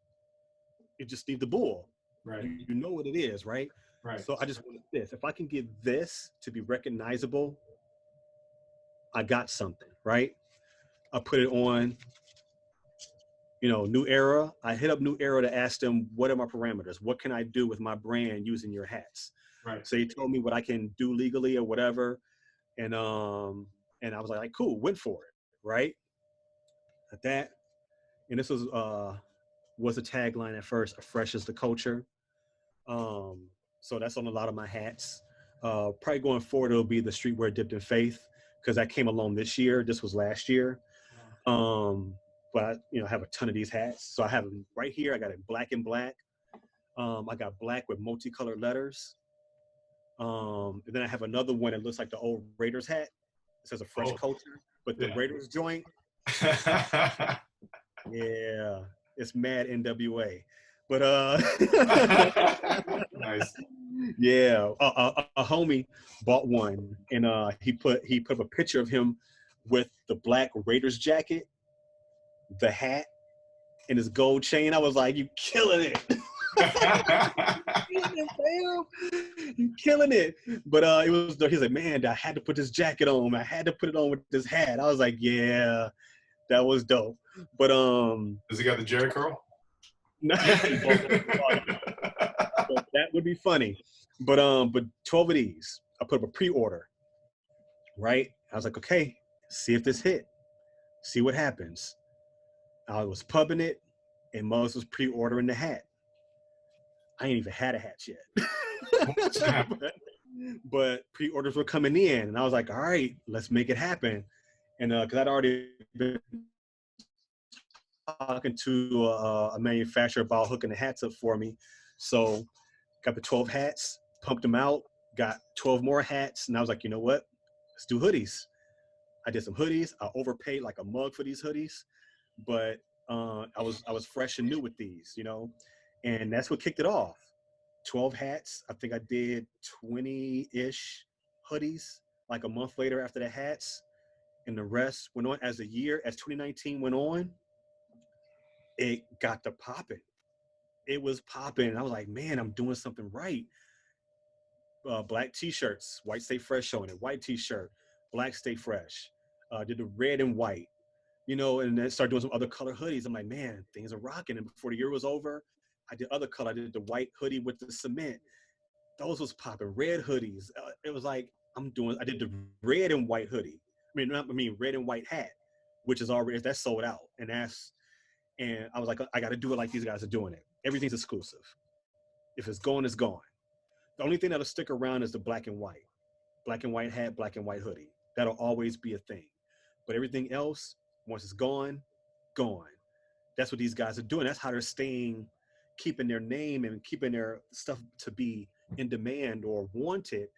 You just need the bull. Right. You know what it is, right? Right. So I just wanted this. If I can get this to be recognizable, I got something, right? I put it on, New Era. I hit up New Era to ask them, what are my parameters? What can I do with my brand using your hats? Right. So he told me what I can do legally or whatever. And I was like, cool, went for it, right? At that. And this was a tagline at first, fresh is the culture. So that's on a lot of my hats. Probably going forward, it'll be the streetwear dipped in faith, because that came along this year. This was last year. But I have a ton of these hats. So I have them right here. I got it black and black. I got black with multicolored letters. And then I have another one that looks like the old Raiders hat. It says a fresh culture, but the Raiders joint. Yeah, it's mad NWA. But nice. Yeah, a homie bought one, and he put up a picture of him with the black Raiders jacket, the hat, and his gold chain. I was like, you killing it. You killing it. But he's like, man, I had to put this jacket on. I had to put it on with this hat. I was like, yeah, that was dope. But does he got the Jerry curl? That would be funny. But 12 of these, I put up a pre-order. Right? I was like, okay, see if this hit. See what happens. I was pubbing it, and Muzz was pre-ordering the hat. I ain't even had a hat yet. but pre-orders were coming in, and I was like, all right, let's make it happen. And because I'd already been talking to a manufacturer about hooking the hats up for me. So got the 12 hats, pumped them out, got 12 more hats, and I was like, you know what? Let's do hoodies. I did some hoodies. I overpaid like a mug for these hoodies, but I was fresh and new with these, and that's what kicked it off. 12 hats. I think I did 20-ish hoodies like a month later after the hats, and the rest went on as 2019 went on. It got to popping. It was popping. I was like, man, I'm doing something right. Black t-shirts, white stay fresh on it. White t-shirt, black stay fresh. Did the red and white, and then started doing some other color hoodies. I'm like, man, things are rocking. And before the year was over, I did other color. I did the white hoodie with the cement. Those was popping. Red hoodies. It was like I did the red and white hoodie. Red and white hat, which is already that's sold out. And I was like, I got to do it like these guys are doing it. Everything's exclusive. If it's gone, it's gone. The only thing that'll stick around is the black and white hat, black and white hoodie. That'll always be a thing. But everything else, once it's gone, gone. That's what these guys are doing. That's how they're keeping their name and keeping their stuff to be in demand or wanted.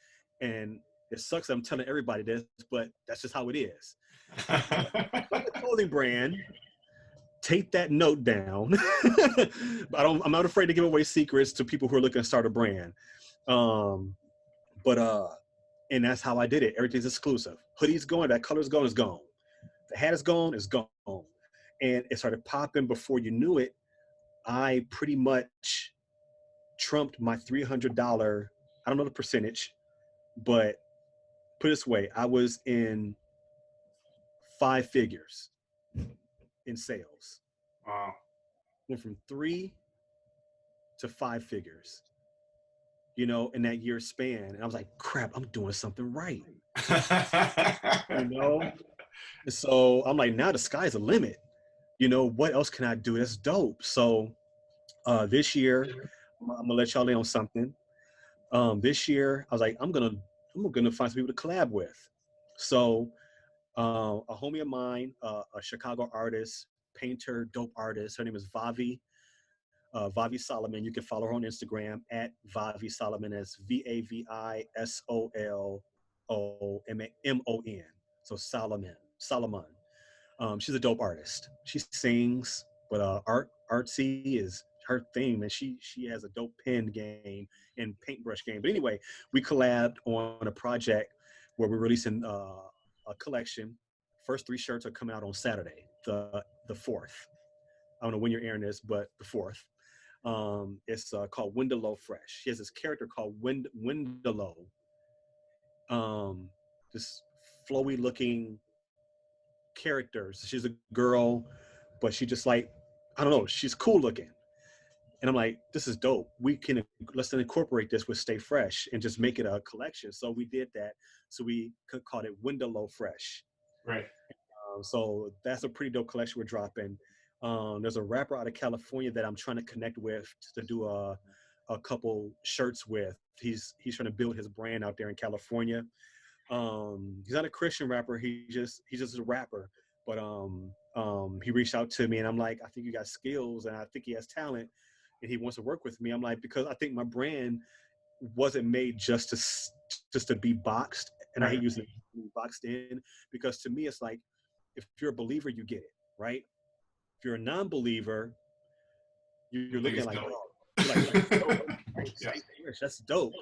And it sucks that I'm telling everybody this, but that's just how it is. Like a clothing brand, take that note down. I'm not afraid to give away secrets to people who are looking to start a brand. And that's how I did it. Everything's exclusive. Hoodie's gone, that color's gone, it's gone. The hat is gone, it's gone. And it started popping before you knew it. I pretty much trumped my $300, I don't know the percentage, but put it this way, I was in 5 figures in sales. Wow. Went from 3 to 5 figures, in that year span. And I was like, crap, I'm doing something right. So I'm like, now the sky's the limit. What else can I do? That's dope. So this year, I'm gonna let y'all in on something. This year, I was like, I'm gonna find some people to collab with. So a homie of mine, a Chicago artist, painter, dope artist. Her name is Vavi. Vavi Solomon. You can follow her on Instagram at Vavi Solomon. That's VAVISOLOMON. So Solomon. She's a dope artist. She sings, but artsy is her thing, and she has a dope pen game and paintbrush game. But anyway, we collabed on a project where we're releasing a collection. First 3 shirts are coming out on Saturday, the 4th. I don't know when you're airing this, but the 4th. It's called Windalow Fresh. She has this character called Windalow. This flowy looking characters. She's a girl, but she just like, I don't know, she's cool looking. And I'm like, this is dope. Let's incorporate this with Stay Fresh and just make it a collection. So we did that. So we called it Windalow Fresh. Right. So that's a pretty dope collection we're dropping. There's a rapper out of California that I'm trying to connect with to do a couple shirts with. He's trying to build his brand out there in California. He's not a Christian rapper. He's just a rapper. But he reached out to me, and I'm like, I think you got skills, and I think he has talent, and he wants to work with me. I'm like, because I think my brand wasn't made just to be boxed, and I hate using boxed in, because to me it's like, if you're a believer, you get it, right? If you're a non-believer, you're looking like, oh, that's dope.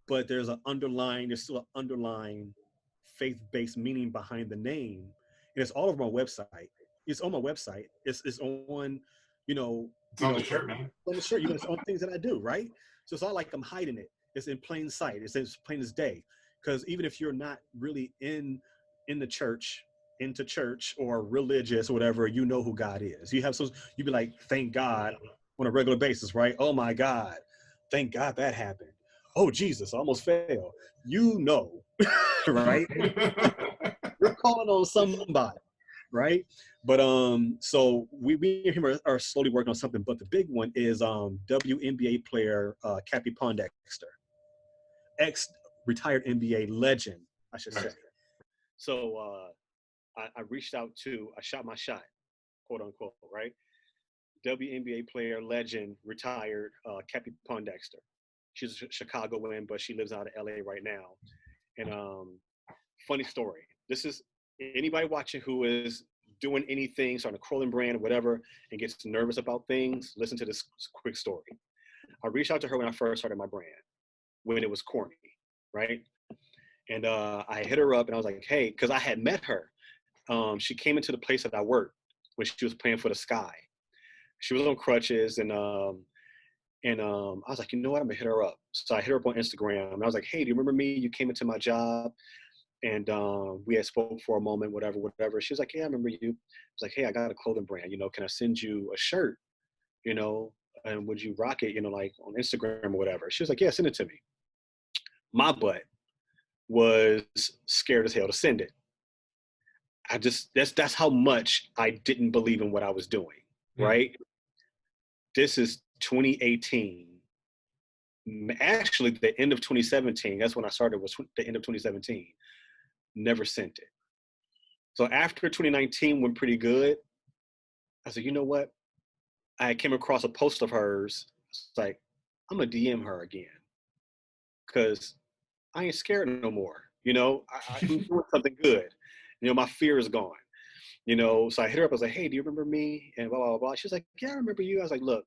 But there's still an underlying faith-based meaning behind the name. And it's all over my website. It's on my website. It's on, It's on the shirt, man. On the shirt, it's on things that I do, right? So it's not like I'm hiding it. It's in plain sight. It's as plain as day. Because even if you're not really into church or religious or whatever, you know who God is. You'd be like, thank God on a regular basis, right? Oh my God, thank God that happened. Oh Jesus, I almost failed. Right? You're calling on somebody, right? But so we and him are slowly working on something. But the big one is WNBA player Cappy Pondexter, ex-retired NBA legend, I should say. So I reached out I shot my shot, quote unquote, right? WNBA player, legend, retired, Cappy Pondexter. She's a Chicagoan, but she lives out of LA right now. And funny story. This is Anybody watching who is doing anything, starting a clothing brand or whatever, and gets nervous about things, listen to this quick story. I reached out to her when I first started my brand, when it was corny, right? And I hit her up and I was like, hey, because I had met her. She came into the place that I worked when she was playing for the Sky. She was on crutches, and I was like, you know what, I'm gonna hit her up. So I hit her up on Instagram, and I was like, hey, do you remember me? You came into my job, and we had spoke for a moment, whatever. She was like, yeah, I remember you. I was like, hey, I got a clothing brand. Can I send you a shirt? And would you rock it? Like on Instagram or whatever. She was like, yeah, send it to me. My butt was scared as hell to send it. That's how much I didn't believe in what I was doing, right? This is 2018. Actually, the end of 2017, that's when I started, was the end of 2017. Never sent it. So after 2019 went pretty good, I said, you know what? I came across a post of hers. It's like, I'm gonna DM her again. Cause I ain't scared no more. I'm doing something good. My fear is gone. So I hit her up. I was like, hey, do you remember me? And blah, blah, blah. She was like, yeah, I remember you. I was like, look,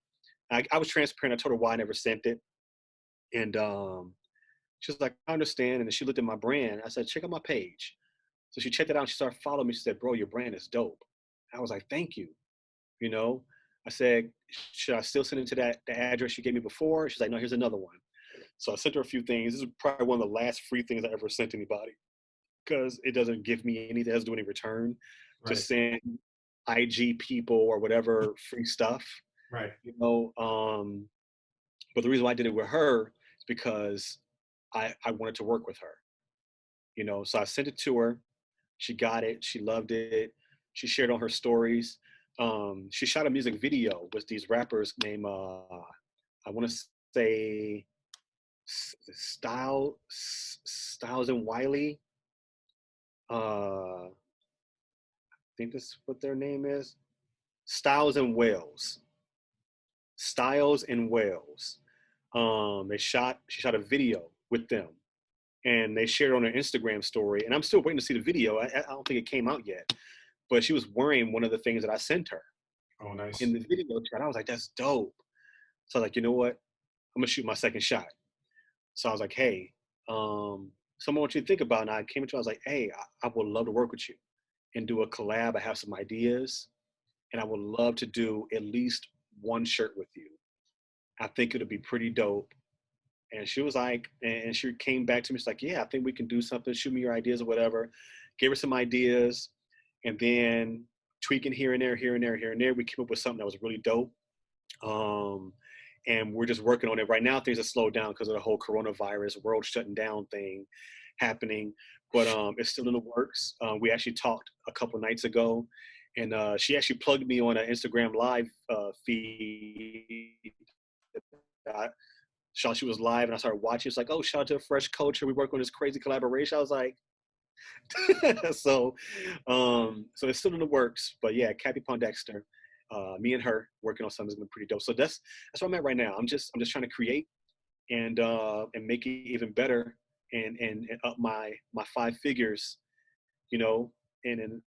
I was transparent. I told her why I never sent it. And she was like, I understand. And then she looked at my brand. I said, check out my page. So she checked it out and she started following me. She said, bro, your brand is dope. I was like, thank you. I said, should I still send it to the address you gave me before? She's like, no, here's another one. So I sent her a few things. This is probably one of the last free things I ever sent anybody, because it doesn't give me anything, it doesn't do any return to send IG people or whatever free stuff. Right. But the reason why I did it with her is because I wanted to work with her. So I sent it to her. She got it. She loved it. She shared on her stories. She shot a music video with these rappers named I want to say Styles and Wiley. I think that's what their name is. Styles and Wales. She shot a video with them, and they shared on their Instagram story. And I'm still waiting to see the video. I don't think it came out yet, but she was wearing one of the things that I sent her. Oh, nice. In the video chat, I was like, that's dope. So I was like, you know what? I'm gonna shoot my second shot. So I was like, hey, someone want you to think about. And I came to her, I was like, hey, I would love to work with you and do a collab. I have some ideas, and I would love to do at least one shirt with you. I think it'll be pretty dope. And she was like, and she came back to me. She's like, yeah, I think we can do something. Shoot me your ideas or whatever. Gave her some ideas, and then tweaking here and there. We came up with something that was really dope. And we're just working on it right now. Things are slowed down because of the whole coronavirus, world shutting down thing happening, but it's still in the works. We actually talked a couple nights ago, and she actually plugged me on an Instagram live feed. She was live, and I started watching. It's like, oh, shout out to Fresh Culture. We work on this crazy collaboration. I was like, so it's still in the works. But yeah, Cappy Pondexter. Me and her working on something that's been pretty dope. So that's where I'm at right now. I'm just trying to create and make it even better and up my 5 figures, and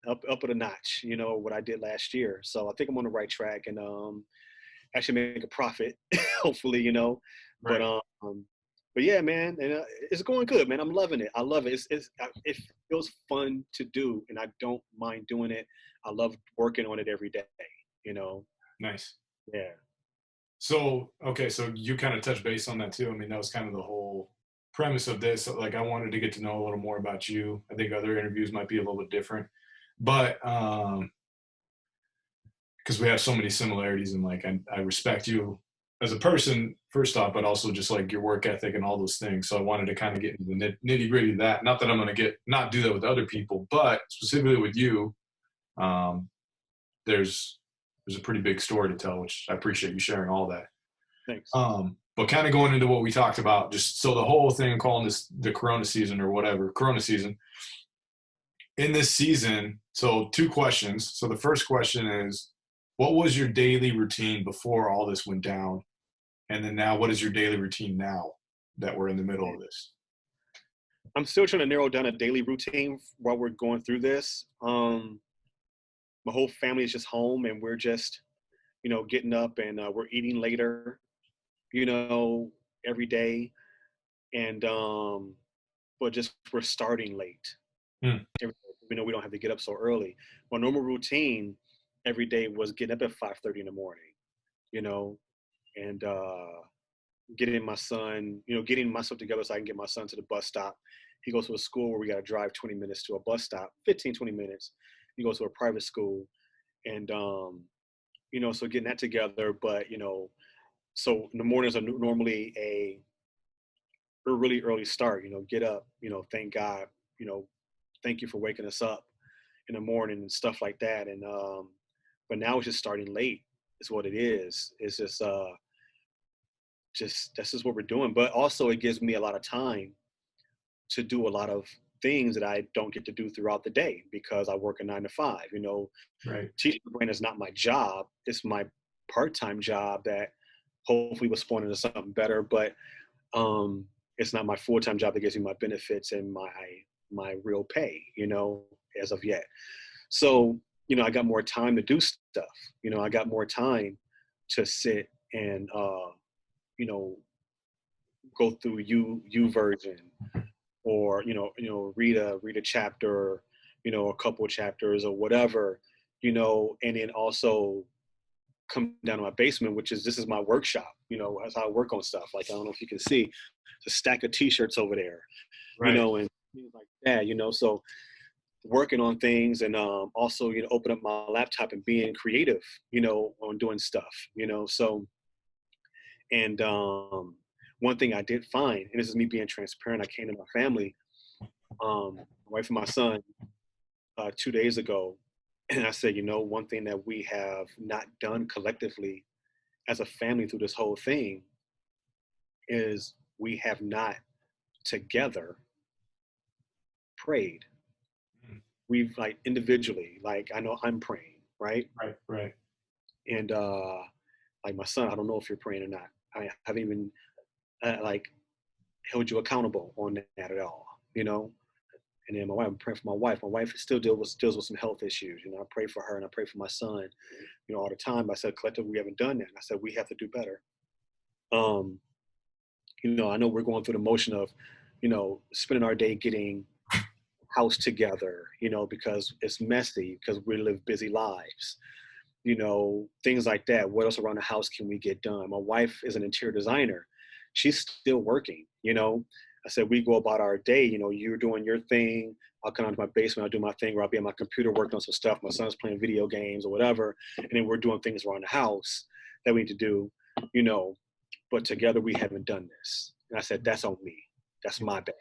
up at a notch, what I did last year. So I think I'm on the right track, and actually make a profit, hopefully, Right. But yeah, man, and it's going good, man. I'm loving it. I love it. It feels fun to do, and I don't mind doing it. I love working on it every day. Nice. Yeah. So, okay, so you kind of touched base on that too. I mean, that was kind of the whole premise of this. Like, I wanted to get to know a little more about you. I think other interviews might be a little bit different, but because we have so many similarities, and like, I respect you as a person first off, but also just like your work ethic and all those things. So I wanted to kind of get into the nitty gritty of that. Not that I'm going to not do that with other people, but specifically with you, there's a pretty big story to tell, which I appreciate you sharing all that. Thanks. But kind of going into what we talked about, just so the whole thing, I'm calling this the Corona season or whatever, Corona season. In this season, so 2 questions. So the first question is, what was your daily routine before all this went down? And then now, what is your daily routine now that we're in the middle of this? I'm still trying to narrow down a daily routine while we're going through this. My whole family is just home, and we're just, getting up, and we're eating later, every day, and but just we're starting late. Hmm. We don't have to get up so early. My normal routine every day was getting up at 5:30 in the morning, and getting my son, getting myself together so I can get my son to the bus stop. He goes to a school where we got to drive 20 minutes to a bus stop, 15, 20 minutes. He goes to a private school. And, so getting that together, but, so in the mornings are normally a really early start, get up, thank God, thank you for waking us up in the morning and stuff like that. And, but now it's just starting late is what it is. It's just that's just what we're doing. But also it gives me a lot of time to do a lot of things that I don't get to do throughout the day because I work a 9 to 5. Right. Teaching the brain is not my job. It's my part-time job that hopefully will spawn into something better. But it's not my full-time job that gives me my benefits and my real pay, as of yet. So, I got more time to do stuff. I got more time to sit and go through U version, or read a chapter, a couple of chapters or whatever, and then also come down to my basement, this is my workshop. That's how I work on stuff. Like, I don't know if you can see, it's a stack of t-shirts over there, Right. and things like that, so working on things, and also, open up my laptop and being creative, on doing stuff, so, and one thing I did find, and this is me being transparent, I came to my family, my wife and my son, 2 days ago, and I said, one thing that we have not done collectively as a family through this whole thing is we have not together prayed. Mm. We've like individually, like I know I'm praying, right? Right. And like my son, I don't know if you're praying or not. I haven't even like held you accountable on that at all, And then my wife, I'm praying for my wife. My wife still deals with some health issues. I pray for her and I pray for my son, all the time. I said, collectively, we haven't done that. And I said, we have to do better. I know we're going through the motion of, spending our day getting house together, because it's messy, because we live busy lives, things like that. What else around the house can we get done? My wife is an interior designer. She's still working, I said, we go about our day, you're doing your thing. I'll come out to my basement, I'll do my thing, or I'll be on my computer working on some stuff. My son's playing video games or whatever. And then we're doing things around the house that we need to do, but together we haven't done this. And I said, that's on me. That's my bad.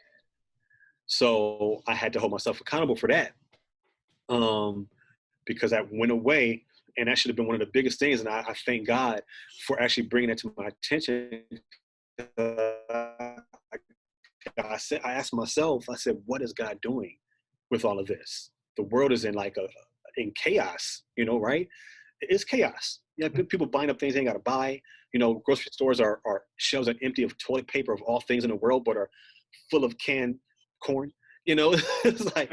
So I had to hold myself accountable for that. Because that went away, and that should have been one of the biggest things. And I thank God for actually bringing it to my attention. I asked myself, I said, what is God doing with all of this? The world is in in chaos, right? It's chaos. People buying up things they ain't got to buy. Grocery stores are shelves are empty of toilet paper of all things in the world, but are full of canned corn. It's like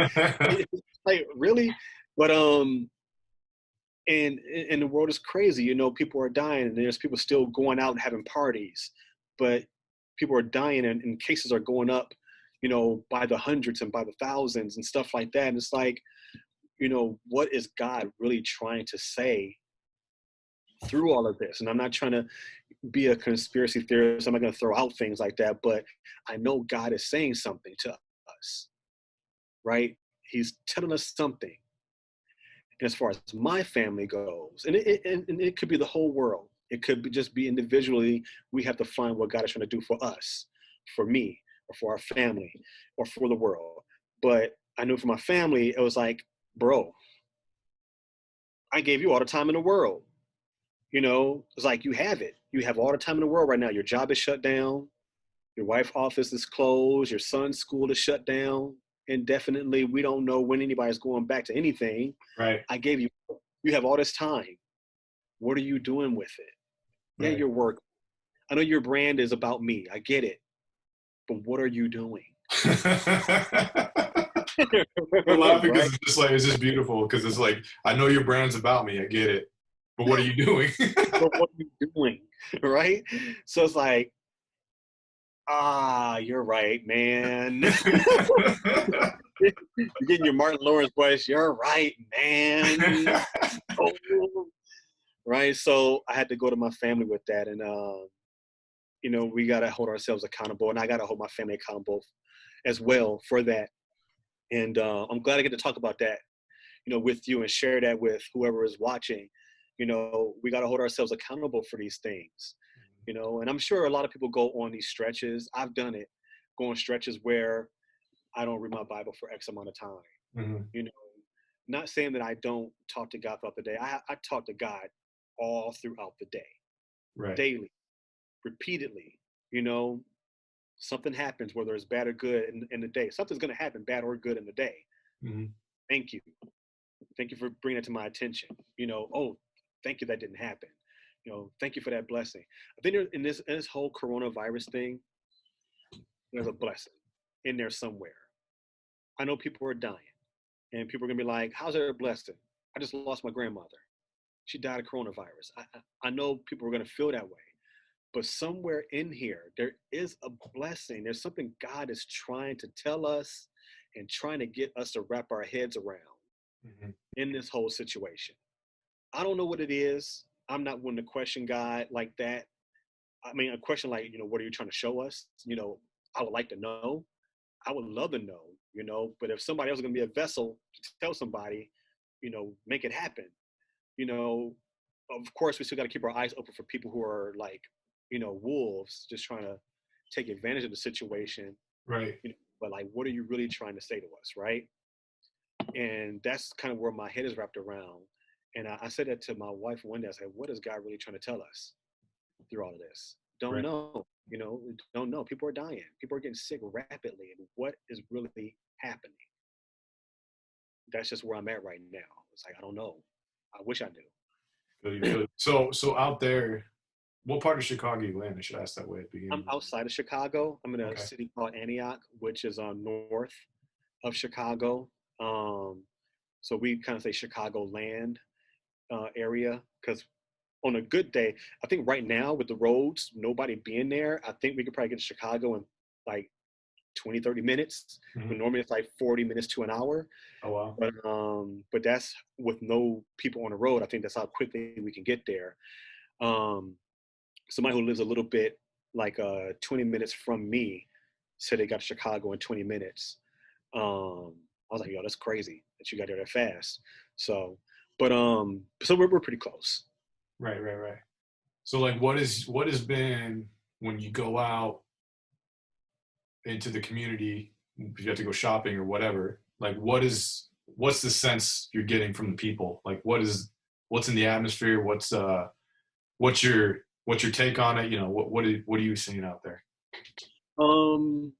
really, but and the world is crazy. People are dying, and there's people still going out and having parties, but people are dying, and cases are going up, by the hundreds and by the thousands and stuff like that. And it's like, what is God really trying to say through all of this? And I'm not trying to be a conspiracy theorist. I'm not going to throw out things like that, but I know God is saying something to us, right? He's telling us something. And as far as my family goes, and it could be the whole world. It could just be individually. We have to find what God is trying to do for us, for me, or for our family, or for the world. But I knew for my family, it was like, bro, I gave you all the time in the world. It's like, you have it. You have all the time in the world right now. Your job is shut down. Your wife's office is closed. Your son's school is shut down indefinitely. We don't know when anybody's going back to anything. Right. I gave you have all this time. What are you doing with it? Right. Yeah, your work. I know your brand is about me. I get it. But what are you doing? We're laughing because Right? it's just beautiful because it's like, I know your brand's about me. I get it. But what are you doing? But what are you doing? Right? So it's like, you're right, man. You're getting your Martin Lawrence voice. You're right, man. Oh. Right. So I had to go to my family with that. And, we got to hold ourselves accountable. And I got to hold my family accountable as well for that. And I'm glad I get to talk about that, with you and share that with whoever is watching. We got to hold ourselves accountable for these things, and I'm sure a lot of people go on these stretches. I've done it, go on stretches where I don't read my Bible for X amount of time. Mhm. Not saying that I don't talk to God throughout the day. I talk to God all throughout the day, Right. daily, repeatedly. Something happens, whether it's bad or good in the day. Something's going to happen, bad or good in the day. Mhm. Thank you. Thank you for bringing it to my attention. Oh, thank you that didn't happen. Thank you for that blessing. I think in this whole coronavirus thing, there's a blessing in there somewhere. I know people are dying, and people are gonna be like, "How's there a blessing? I just lost my grandmother. She died of coronavirus." I know people are gonna feel that way, but somewhere in here, there is a blessing. There's something God is trying to tell us and trying to get us to wrap our heads around Mhm. in this whole situation. I don't know what it is. I'm not one to question God like that. I mean, a question like, what are you trying to show us? I would like to know. I would love to know, but if somebody else is going to be a vessel to tell somebody, make it happen. You know, of course, we still got to keep our eyes open for people who are like, wolves just trying to take advantage of the situation. Right. But like, what are you really trying to say to us, right? And that's kind of where my head is wrapped around. And I said that to my wife one day. I said, what is God really trying to tell us through all of this? Don't Right. know. Don't know. People are dying. People are getting sick rapidly. And what is really happening? That's just where I'm at right now. It's like, I don't know. I wish I knew. So out there, what part of Chicago you in? I should ask that way at the I'm beginning. outside of Chicago. I'm in a Okay. city called Antioch, which is north of Chicago. So we kind of say Chicago land area because on a good day, I think right now with the roads, nobody being there, I think we could probably get to Chicago in like 20, 30 minutes. But Mhm. normally it's like 40 minutes to an hour. Oh wow. But that's with no people on the road. I think that's how quickly we can get there. Um, Somebody who lives a little bit like 20 minutes from me said they got to Chicago in 20 minutes. I was like, yo, that's crazy that you got there that fast. So, so we're pretty close. Right. So like, what has been when you go out into the community, if you have to go shopping or whatever, like what's the sense you're getting from the people? Like what's in the atmosphere? What's your take on it? What are you seeing out there? Um,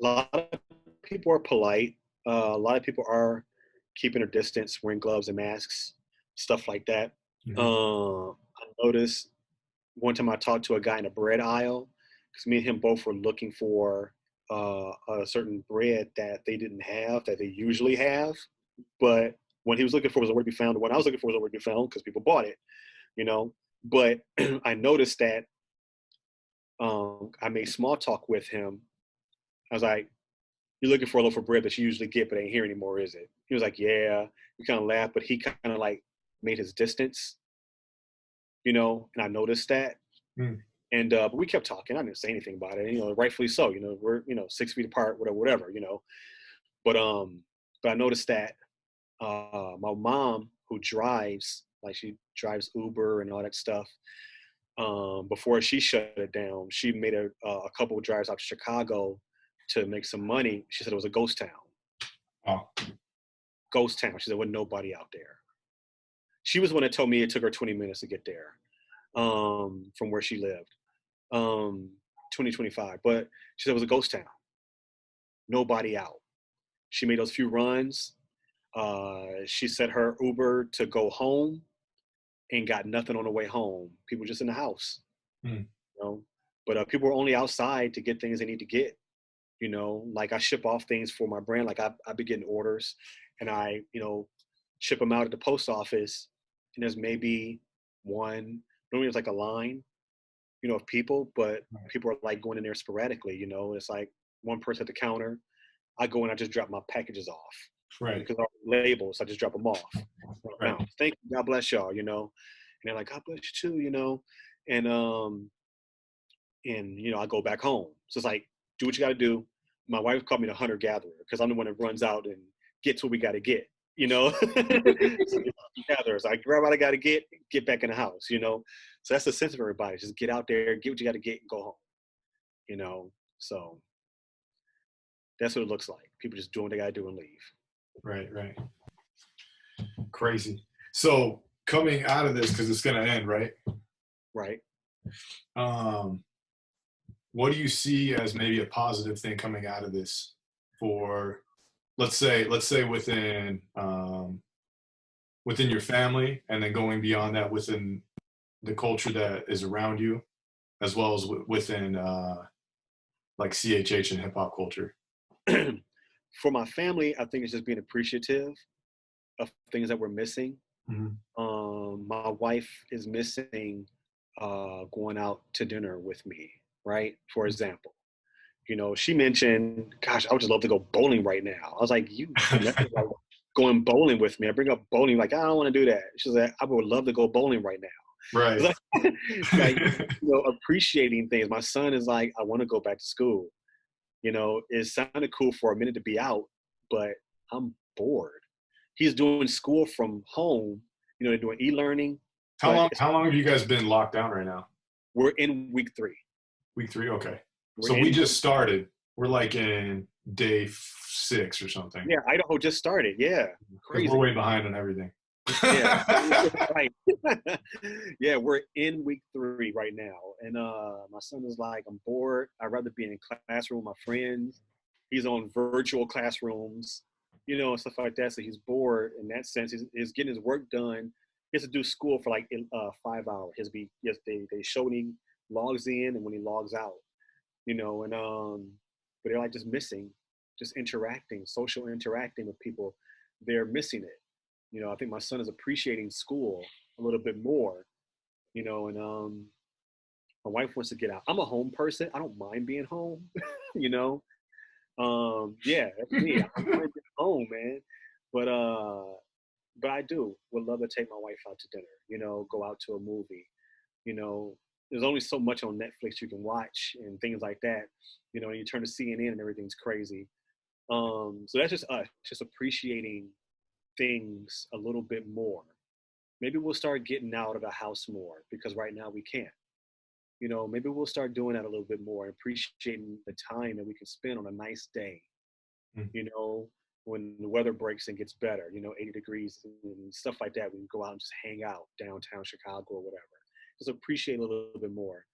a lot of people are polite. A lot of people are keeping their distance, wearing gloves and masks, stuff like that. Mhm. I noticed one time I talked to a guy in a bread aisle because me and him both were looking for a certain bread that they didn't have that they usually have, but when he was looking for was nowhere to be found. The one I was looking for was nowhere to be found because people bought it, you know. But I noticed that I made small talk with him. I was like, "You're looking for a loaf of bread that you usually get, but ain't here anymore, is it?" He was like, "Yeah." We kind of laughed, but he kind of like made his distance, and I noticed that. Mm. And but we kept talking. I didn't say anything about it. Rightfully so. We're 6 feet apart, whatever. But but I noticed that my mom, who drives, like she drives Uber and all that stuff, before she shut it down, she made a couple of drives out to Chicago to make some money. She said it was a ghost town. Oh. Ghost town. She said there wasn't nobody out there. She was the one that told me it took her 20 minutes to get there from where she lived. 2025. But she said it was a ghost town. Nobody out. She made those few runs. She set her Uber to go home and got nothing on the way home. People just in the house, Mm. But people were only outside to get things they need to get, You know, like I ship off things for my brand. Like I be getting orders, and I, ship them out at the post office, and there's maybe one. Normally, it's like a line, of people, but Right. people are like going in there sporadically. It's like one person at the counter. I go and I just drop my packages off Right. because our labels. I just drop them off. Right. Bounce. Thank you. God bless y'all. And they're like, God bless you too. And I go back home. So it's like, do what you got to do. My wife called me the hunter gatherer because I'm the one that runs out and gets what we got to get. So gatherers. I grab what I got to get back in the house. So that's the sense of everybody. Just get out there, get what you got to get, and go home. So that's what it looks like. People just doing what they got to do and leave. Right. Right. Crazy. So coming out of this, because it's going to end, right? Right. What do you see as maybe a positive thing coming out of this for, let's say within your family, and then going beyond that within the culture that is around you, as well as within like CHH and hip hop culture? For my family, I think it's just being appreciative of things that we're missing. My wife is missing going out to dinner with me, right? For example, she mentioned, gosh, I would just love to go bowling right now. I was like, you never like going bowling with me. I bring up bowling, like, I don't want to do that. She's like, I would love to go bowling right now. Right. Like, appreciating things. My son is like, I want to go back to school. It sounded cool for a minute to be out, but I'm bored. He's doing school from home. They're doing e-learning. How long have you guys been locked down right now? We're in week 3. Week 3, okay. We're So we just started. We're like in day 6 or something. Yeah, Idaho just started. Yeah, crazy. We're way behind on everything. Yeah, right. Yeah, we're in week 3 right now, and my son is like, I'm bored. I'd rather be in a classroom with my friends. He's on virtual classrooms, and stuff like that. So he's bored in that sense. He's getting his work done. He has to do school for like 5 hours. They show when he logs in and when he logs out, and but they're like just missing, just social interacting with people. They're missing it. I think my son is appreciating school a little bit more, and my wife wants to get out. I'm a home person. I don't mind being home, Yeah, that's me. I don't mind being home, man. But I would love to take my wife out to dinner, go out to a movie. There's only so much on Netflix you can watch and things like that. And you turn to CNN and everything's crazy. So that's just us, just appreciating things a little bit more. Maybe we'll start getting out of the house more because right now we can't. Maybe we'll start doing that a little bit more, appreciating the time that we can spend on a nice day. When the weather breaks and gets better, 80 degrees and stuff like that, we can go out and just hang out downtown Chicago or whatever. Just appreciate a little bit more.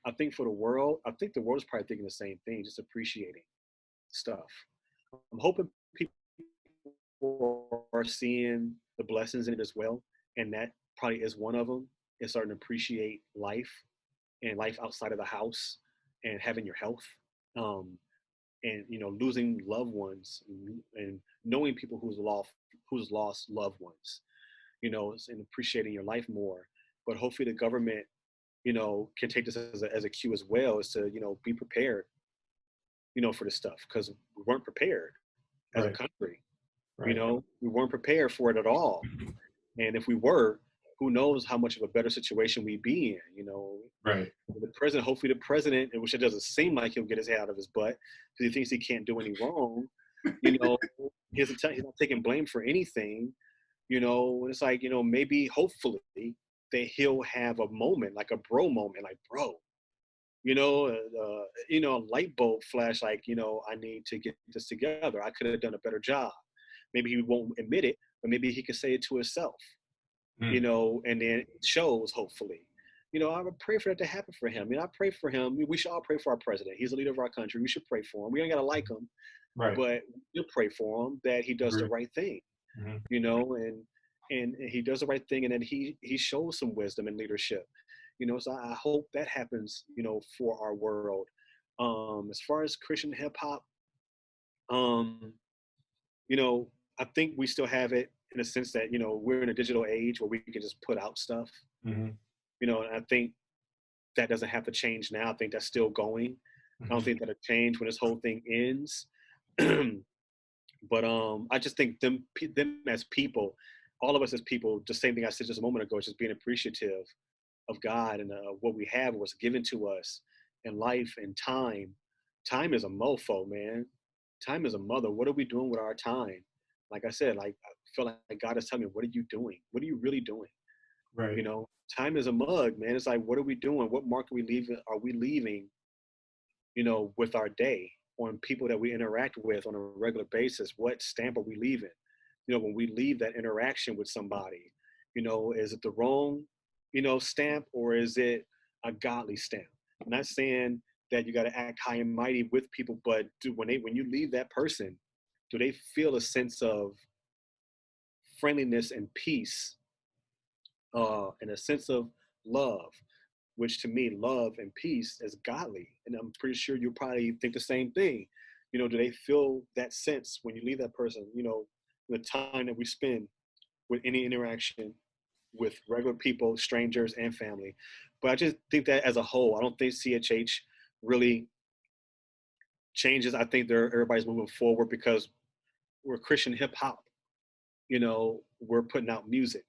I think for the world, the world is probably thinking the same thing, just appreciating stuff. I'm hoping people are seeing the blessings in it as well, and that probably is one of them, is starting to appreciate life and life outside of the house and having your health, and losing loved ones and knowing people who's lost loved ones, and appreciating your life more. But hopefully the government can take this as a cue as well, is to be prepared for this stuff, because we weren't prepared as a country. Right. We weren't prepared for it at all. And if we were, who knows how much of a better situation we'd be in, Right. Hopefully the president, which it doesn't seem like he'll get his head out of his butt because he thinks he can't do any wrong, he's not taking blame for anything, and it's like, maybe hopefully that he'll have a moment, like a bro moment, like, bro, a light bulb flash, like, I need to get this together. I could have done a better job. Maybe he won't admit it, but maybe he can say it to himself, and then it shows, hopefully. I would pray for that to happen for him. I pray for him. We should all pray for our president. He's the leader of our country. We should pray for him. We don't got to like him, right, but we'll pray for him that he does the right thing, and he does the right thing, and then he shows some wisdom and leadership. So I hope that happens, for our world. As far as Christian hip hop, Um, you know, I think we still have it in a sense that, you know, we're in a digital age where we can just put out stuff, Mm-hmm. you know, and I think that doesn't have to change now. I think that's still going. I don't Mm-hmm. think that'll change when this whole thing ends. But I just think them as people, all of us as people, the same thing I said just a moment ago, is just being appreciative of God and what we have, what's given to us in life and time. Time is a mofo, man. Time is a mother. What are we doing with our time? Like I said, like I feel like God is telling me, what are you doing? What are you really doing? Right. You know, time is a mug, man. It's like, what are we doing? What mark are we leaving? Are we leaving? You know, with our day on people that we interact with on a regular basis? What stamp are we leaving? You know, when we leave that interaction with somebody, you know, is it the wrong, you know, stamp, or is it a godly stamp? I'm not saying that you got to act high and mighty with people, but when you leave that person, do they feel a sense of friendliness and peace, and a sense of love, which to me, love and peace is godly. And I'm pretty sure you probably think the same thing. You know, do they feel that sense when you leave that person? You know, the time that we spend with any interaction with regular people, strangers, and family. But I just think that as a whole, I don't think CHH really changes. I think everybody's moving forward because we're Christian hip hop. You know, we're putting out music,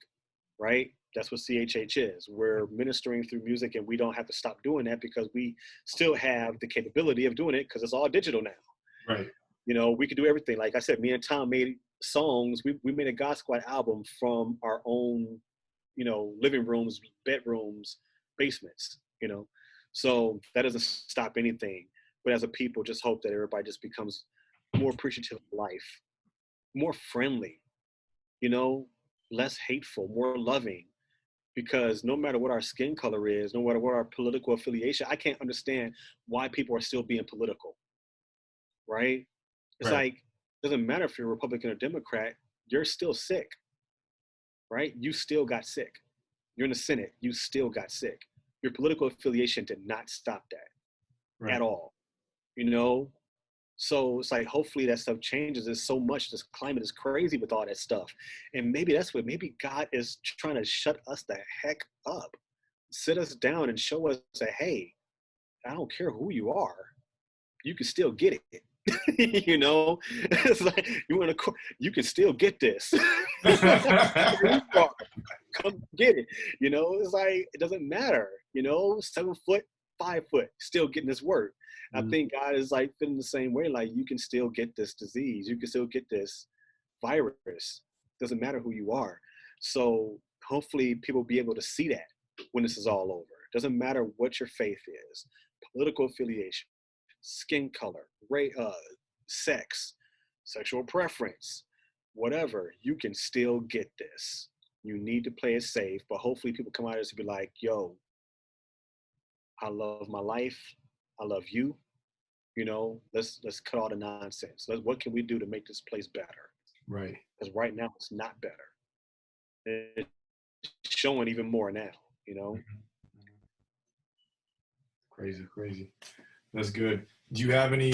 right? That's what CHH is. We're ministering through music, and we don't have to stop doing that because we still have the capability of doing it because it's all digital now. Right. You know, we could do everything. Like I said, me and Tom made songs. We made a God Squad album from our own, you know, living rooms, bedrooms, basements, you know. So that doesn't stop anything. But as a people, just hope that everybody just becomes more appreciative of life, more friendly, you know, less hateful, more loving. Because no matter what our skin color is, no matter what our political affiliation, I can't understand why people are still being political, right? It's Right. like, it doesn't matter if you're a Republican or Democrat, you're still sick, right? You still got sick. You're in the Senate, you still got sick. Your political affiliation did not stop that Right. at all, you know? So it's like, hopefully that stuff changes. There's so much, this climate is crazy with all that stuff. And maybe that's what, maybe God is trying to shut us the heck up, sit us down and show us that, hey, I don't care who you are, you can still get it. You know, it's like you in a court, you can still get this. Come get it. You know, it's like it doesn't matter. You know, 7 foot, 5 foot, still getting this work. I think God is like feeling the same way. Like you can still get this disease. You can still get this virus. Doesn't matter who you are. So hopefully people will be able to see that when this is all over. Doesn't matter what your faith is, political affiliation, skin color, sex, sexual preference, whatever, you can still get this. You need to play it safe, but hopefully people come out of this and be like, yo, I love my life. I love you. You know, let's cut all the nonsense. What can we do to make this place better? Right. Because right now it's not better. It's showing even more now, you know? Crazy, crazy. That's good. Do you have any,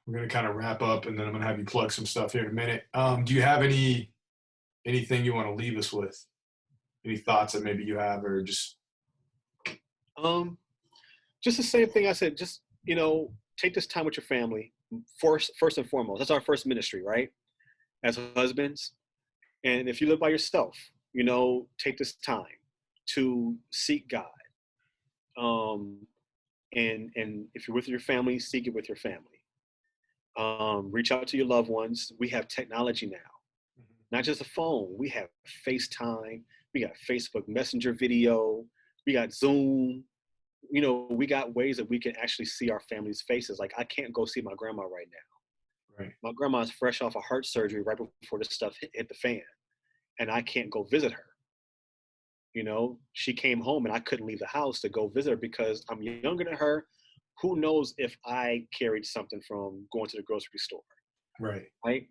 we're going to kind of wrap up and then I'm going to have you plug some stuff here in a minute. Do you have anything you want to leave us with? Any thoughts that maybe you have or just? Just the same thing I said, just, you know, take this time with your family first and foremost. That's our first ministry, right? As husbands. And if you live by yourself, you know, take this time to seek God. And if you're with your family, seek it with your family. Reach out to your loved ones. We have technology now, not just a phone. We have FaceTime. We got Facebook Messenger video. We got Zoom. You know, we got ways that we can actually see our family's faces. Like I can't go see my grandma right now. Right. My grandma's fresh off a heart surgery right before this stuff hit the fan, and I can't go visit her. You know, she came home and I couldn't leave the house to go visit her because I'm younger than her. Who knows if I carried something from going to the grocery store, Right. right?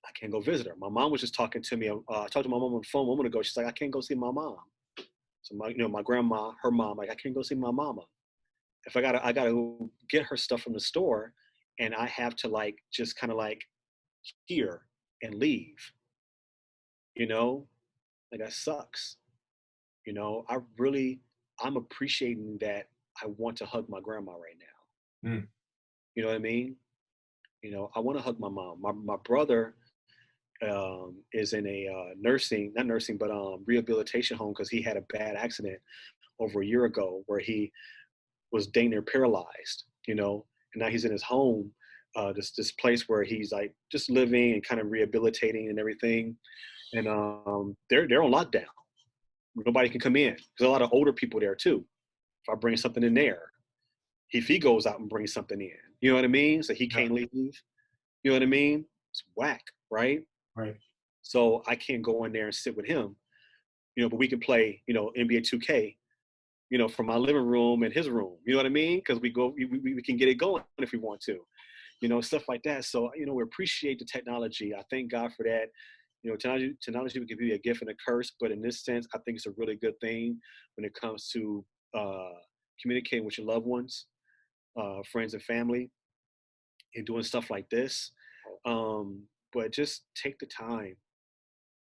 I can't go visit her. My mom was just talking to me. I talked to my mom on the phone a moment ago. She's like, I can't go see my mom. So my grandma, her mom, like, I can't go see my mama. If I gotta get her stuff from the store, and I have to like just kind of like hear and leave, you know, like that sucks. You know, I'm appreciating that I want to hug my grandma right now. Mm. You know what I mean? You know, I want to hug my mom. My brother is in a not nursing, but rehabilitation home because he had a bad accident over a year ago where he was dang near paralyzed, you know, and now he's in his home, this place where he's like just living and kind of rehabilitating and everything. And they're on lockdown. Nobody can come in. There's a lot of older people there too. If I bring something in there, if he goes out and brings something in, you know what I mean? So he Yeah. can't leave. You know what I mean? It's whack, right? Right. So I can't go in there and sit with him, you know, but we can play, you know, NBA 2K, you know, from my living room and his room. You know what I mean? Because we can get it going if we want to, you know, stuff like that. So, you know, we appreciate the technology. I thank God for that. You know, technology can be a gift and a curse, but in this sense, I think it's a really good thing when it comes to communicating with your loved ones, friends and family, and doing stuff like this. But just take the time.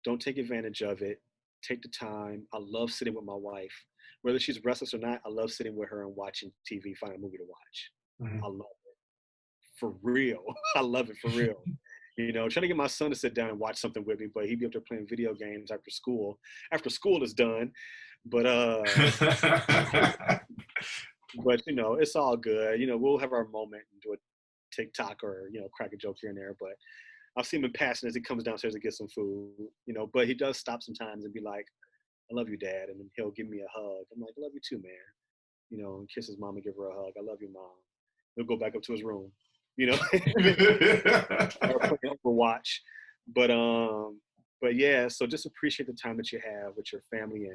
Don't take advantage of it. Take the time. I love sitting with my wife. Whether she's restless or not, I love sitting with her and watching TV, find a movie to watch. Mm-hmm. I love it. For real. I love it for real. You know, trying to get my son to sit down and watch something with me, but he'd be up there playing video games after school. After school is done. But but you know, it's all good. You know, we'll have our moment and do a TikTok or, you know, crack a joke here and there. But I'll see him in passing as he comes downstairs to get some food, you know, but he does stop sometimes and be like, I love you, Dad. And then he'll give me a hug. I'm like, I love you too, man. You know, and kiss his mom and give her a hug. I love you, Mom. He'll go back up to his room, you know, or playing Overwatch. But yeah, so just appreciate the time that you have with your family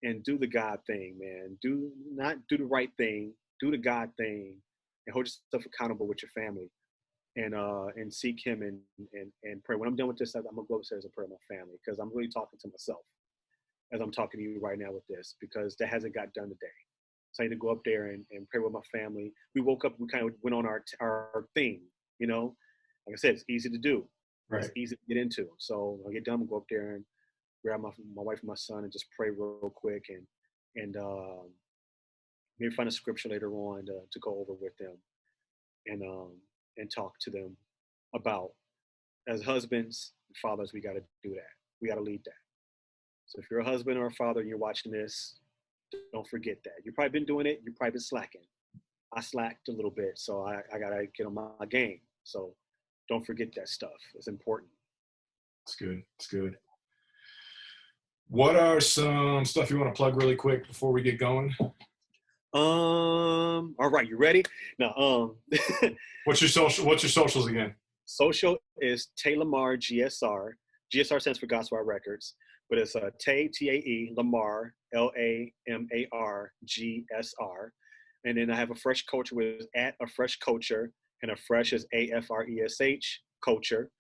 and do the God thing, man. Do not do the right thing, do the God thing, and hold yourself accountable with your family. And seek him and pray. When I'm done with this, I'm gonna go upstairs and pray with my family because I'm really talking to myself as I'm talking to you right now with this because that hasn't got done today. So I need to go up there and pray with my family. We woke up, we kind of went on our thing, you know. Like I said, it's easy to do. Right. It's easy to get into. So when I get done, we'll go up there and grab my wife and my son and just pray real quick and maybe find a scripture later on to go over with them and talk to them about as husbands and fathers, we got to do that. We got to lead that. So if you're a husband or a father and you're watching this, don't forget that. You've probably been doing it. You've probably been slacking. I slacked a little bit, so I got to get on my game. So don't forget that stuff. It's important. It's good. It's good. What are some stuff you want to plug really quick before we get going? All right, you ready? Now, What's your socials again? Social is Tae Lamar GSR. GSR stands for Gospel Records, but it's Tae Tae Lamar LAMAR GSR. And then I have a Fresh Culture with at a Fresh Culture, and a Fresh is AFRESH Culture.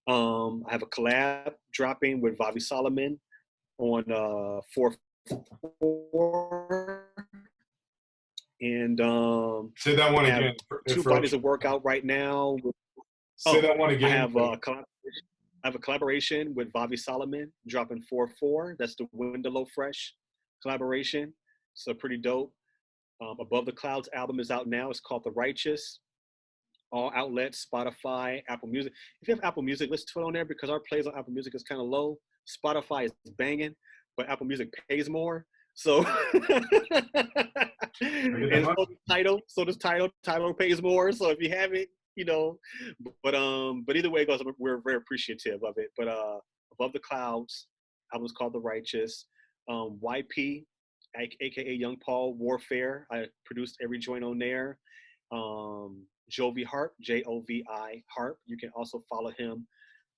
I have a collab dropping with Vavi Solomon on 4/4. And Say that one I have again. two bodies of work out right now. Say that one again. I have a collaboration with Vavi Solomon dropping 4/4. That's the Windalow Fresh collaboration. So pretty dope. Above the Clouds album is out now. It's called The Righteous. All outlets, Spotify, Apple Music. If you have Apple Music, listen to it on there because our plays on Apple Music is kind of low. Spotify is banging, but Apple Music pays more. So and so this title pays more. So if you have it, you know, but either way it goes, we're very appreciative of it. But Above the Clouds, album's called The Righteous. YP, aka Young Paul Warfare. I produced every joint on there. Jovi Harp, Jovi Harp. You can also follow him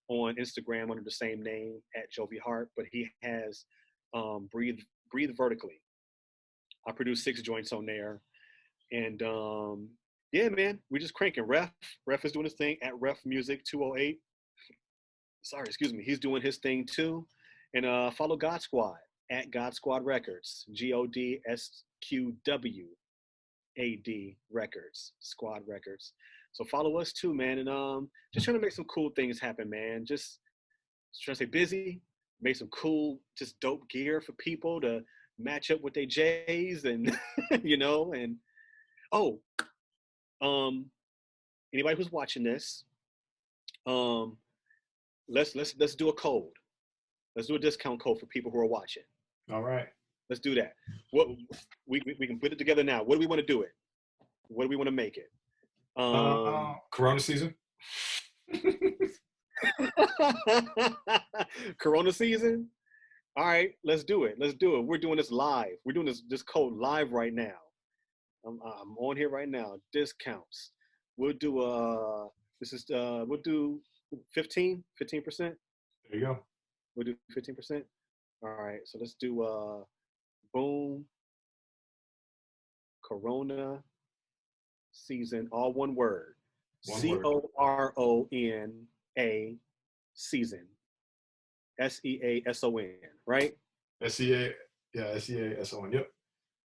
on Instagram under the same name at Jovi Harp. But he has Breathe Vertically. I produced 6 joints on there, and yeah, man, we just cranking. Ref is doing his thing at Ref Music 208. Sorry, excuse me. He's doing his thing too, and follow God Squad at God Squad Records. GODSQWAD Records, Squad Records. So follow us too, man. And just trying to make some cool things happen, man. Just trying to stay busy, make some cool, just dope gear for people to match up with their J's and and oh, anybody who's watching this, let's do a code. Let's do a discount code for people who are watching. All right. Let's do that. What we can put it together now. What do we want to do it? What do we want to make it? Corona season. Corona season. All right, let's do it. We're doing this live. We're doing this code live right now. I'm on here right now. Discounts. We'll do we'll do 15%. There you go. We'll do 15%. All right, so let's do boom. Corona season, all one word. CORONA season. SEASON, right? SEASON. Yep.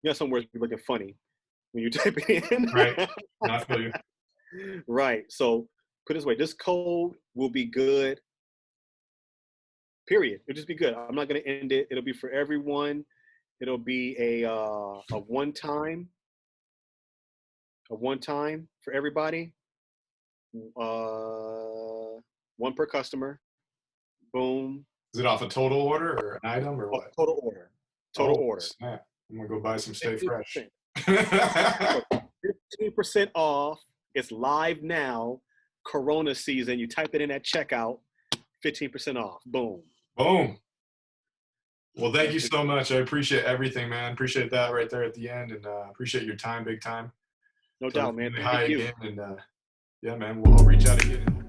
Yeah, some words be looking funny when you type it in. Right. I feel you. Right. So put it this way, this code will be good. Period. It'll just be good. I'm not gonna end it. It'll be for everyone. It'll be a one time for everybody. One per customer. Boom. Is it off a total order or an item or what? Total order. Total order. Snap. I'm gonna go buy some Stay 50%. Fresh. 15% off. It's live now. Corona season. You type it in at checkout. 15% off. Boom. Boom. Well, thank you so much. I appreciate everything, man. Appreciate that right there at the end, and appreciate your time, big time. No doubt, man. Hi Thank you. again, and yeah, man. I'll reach out again.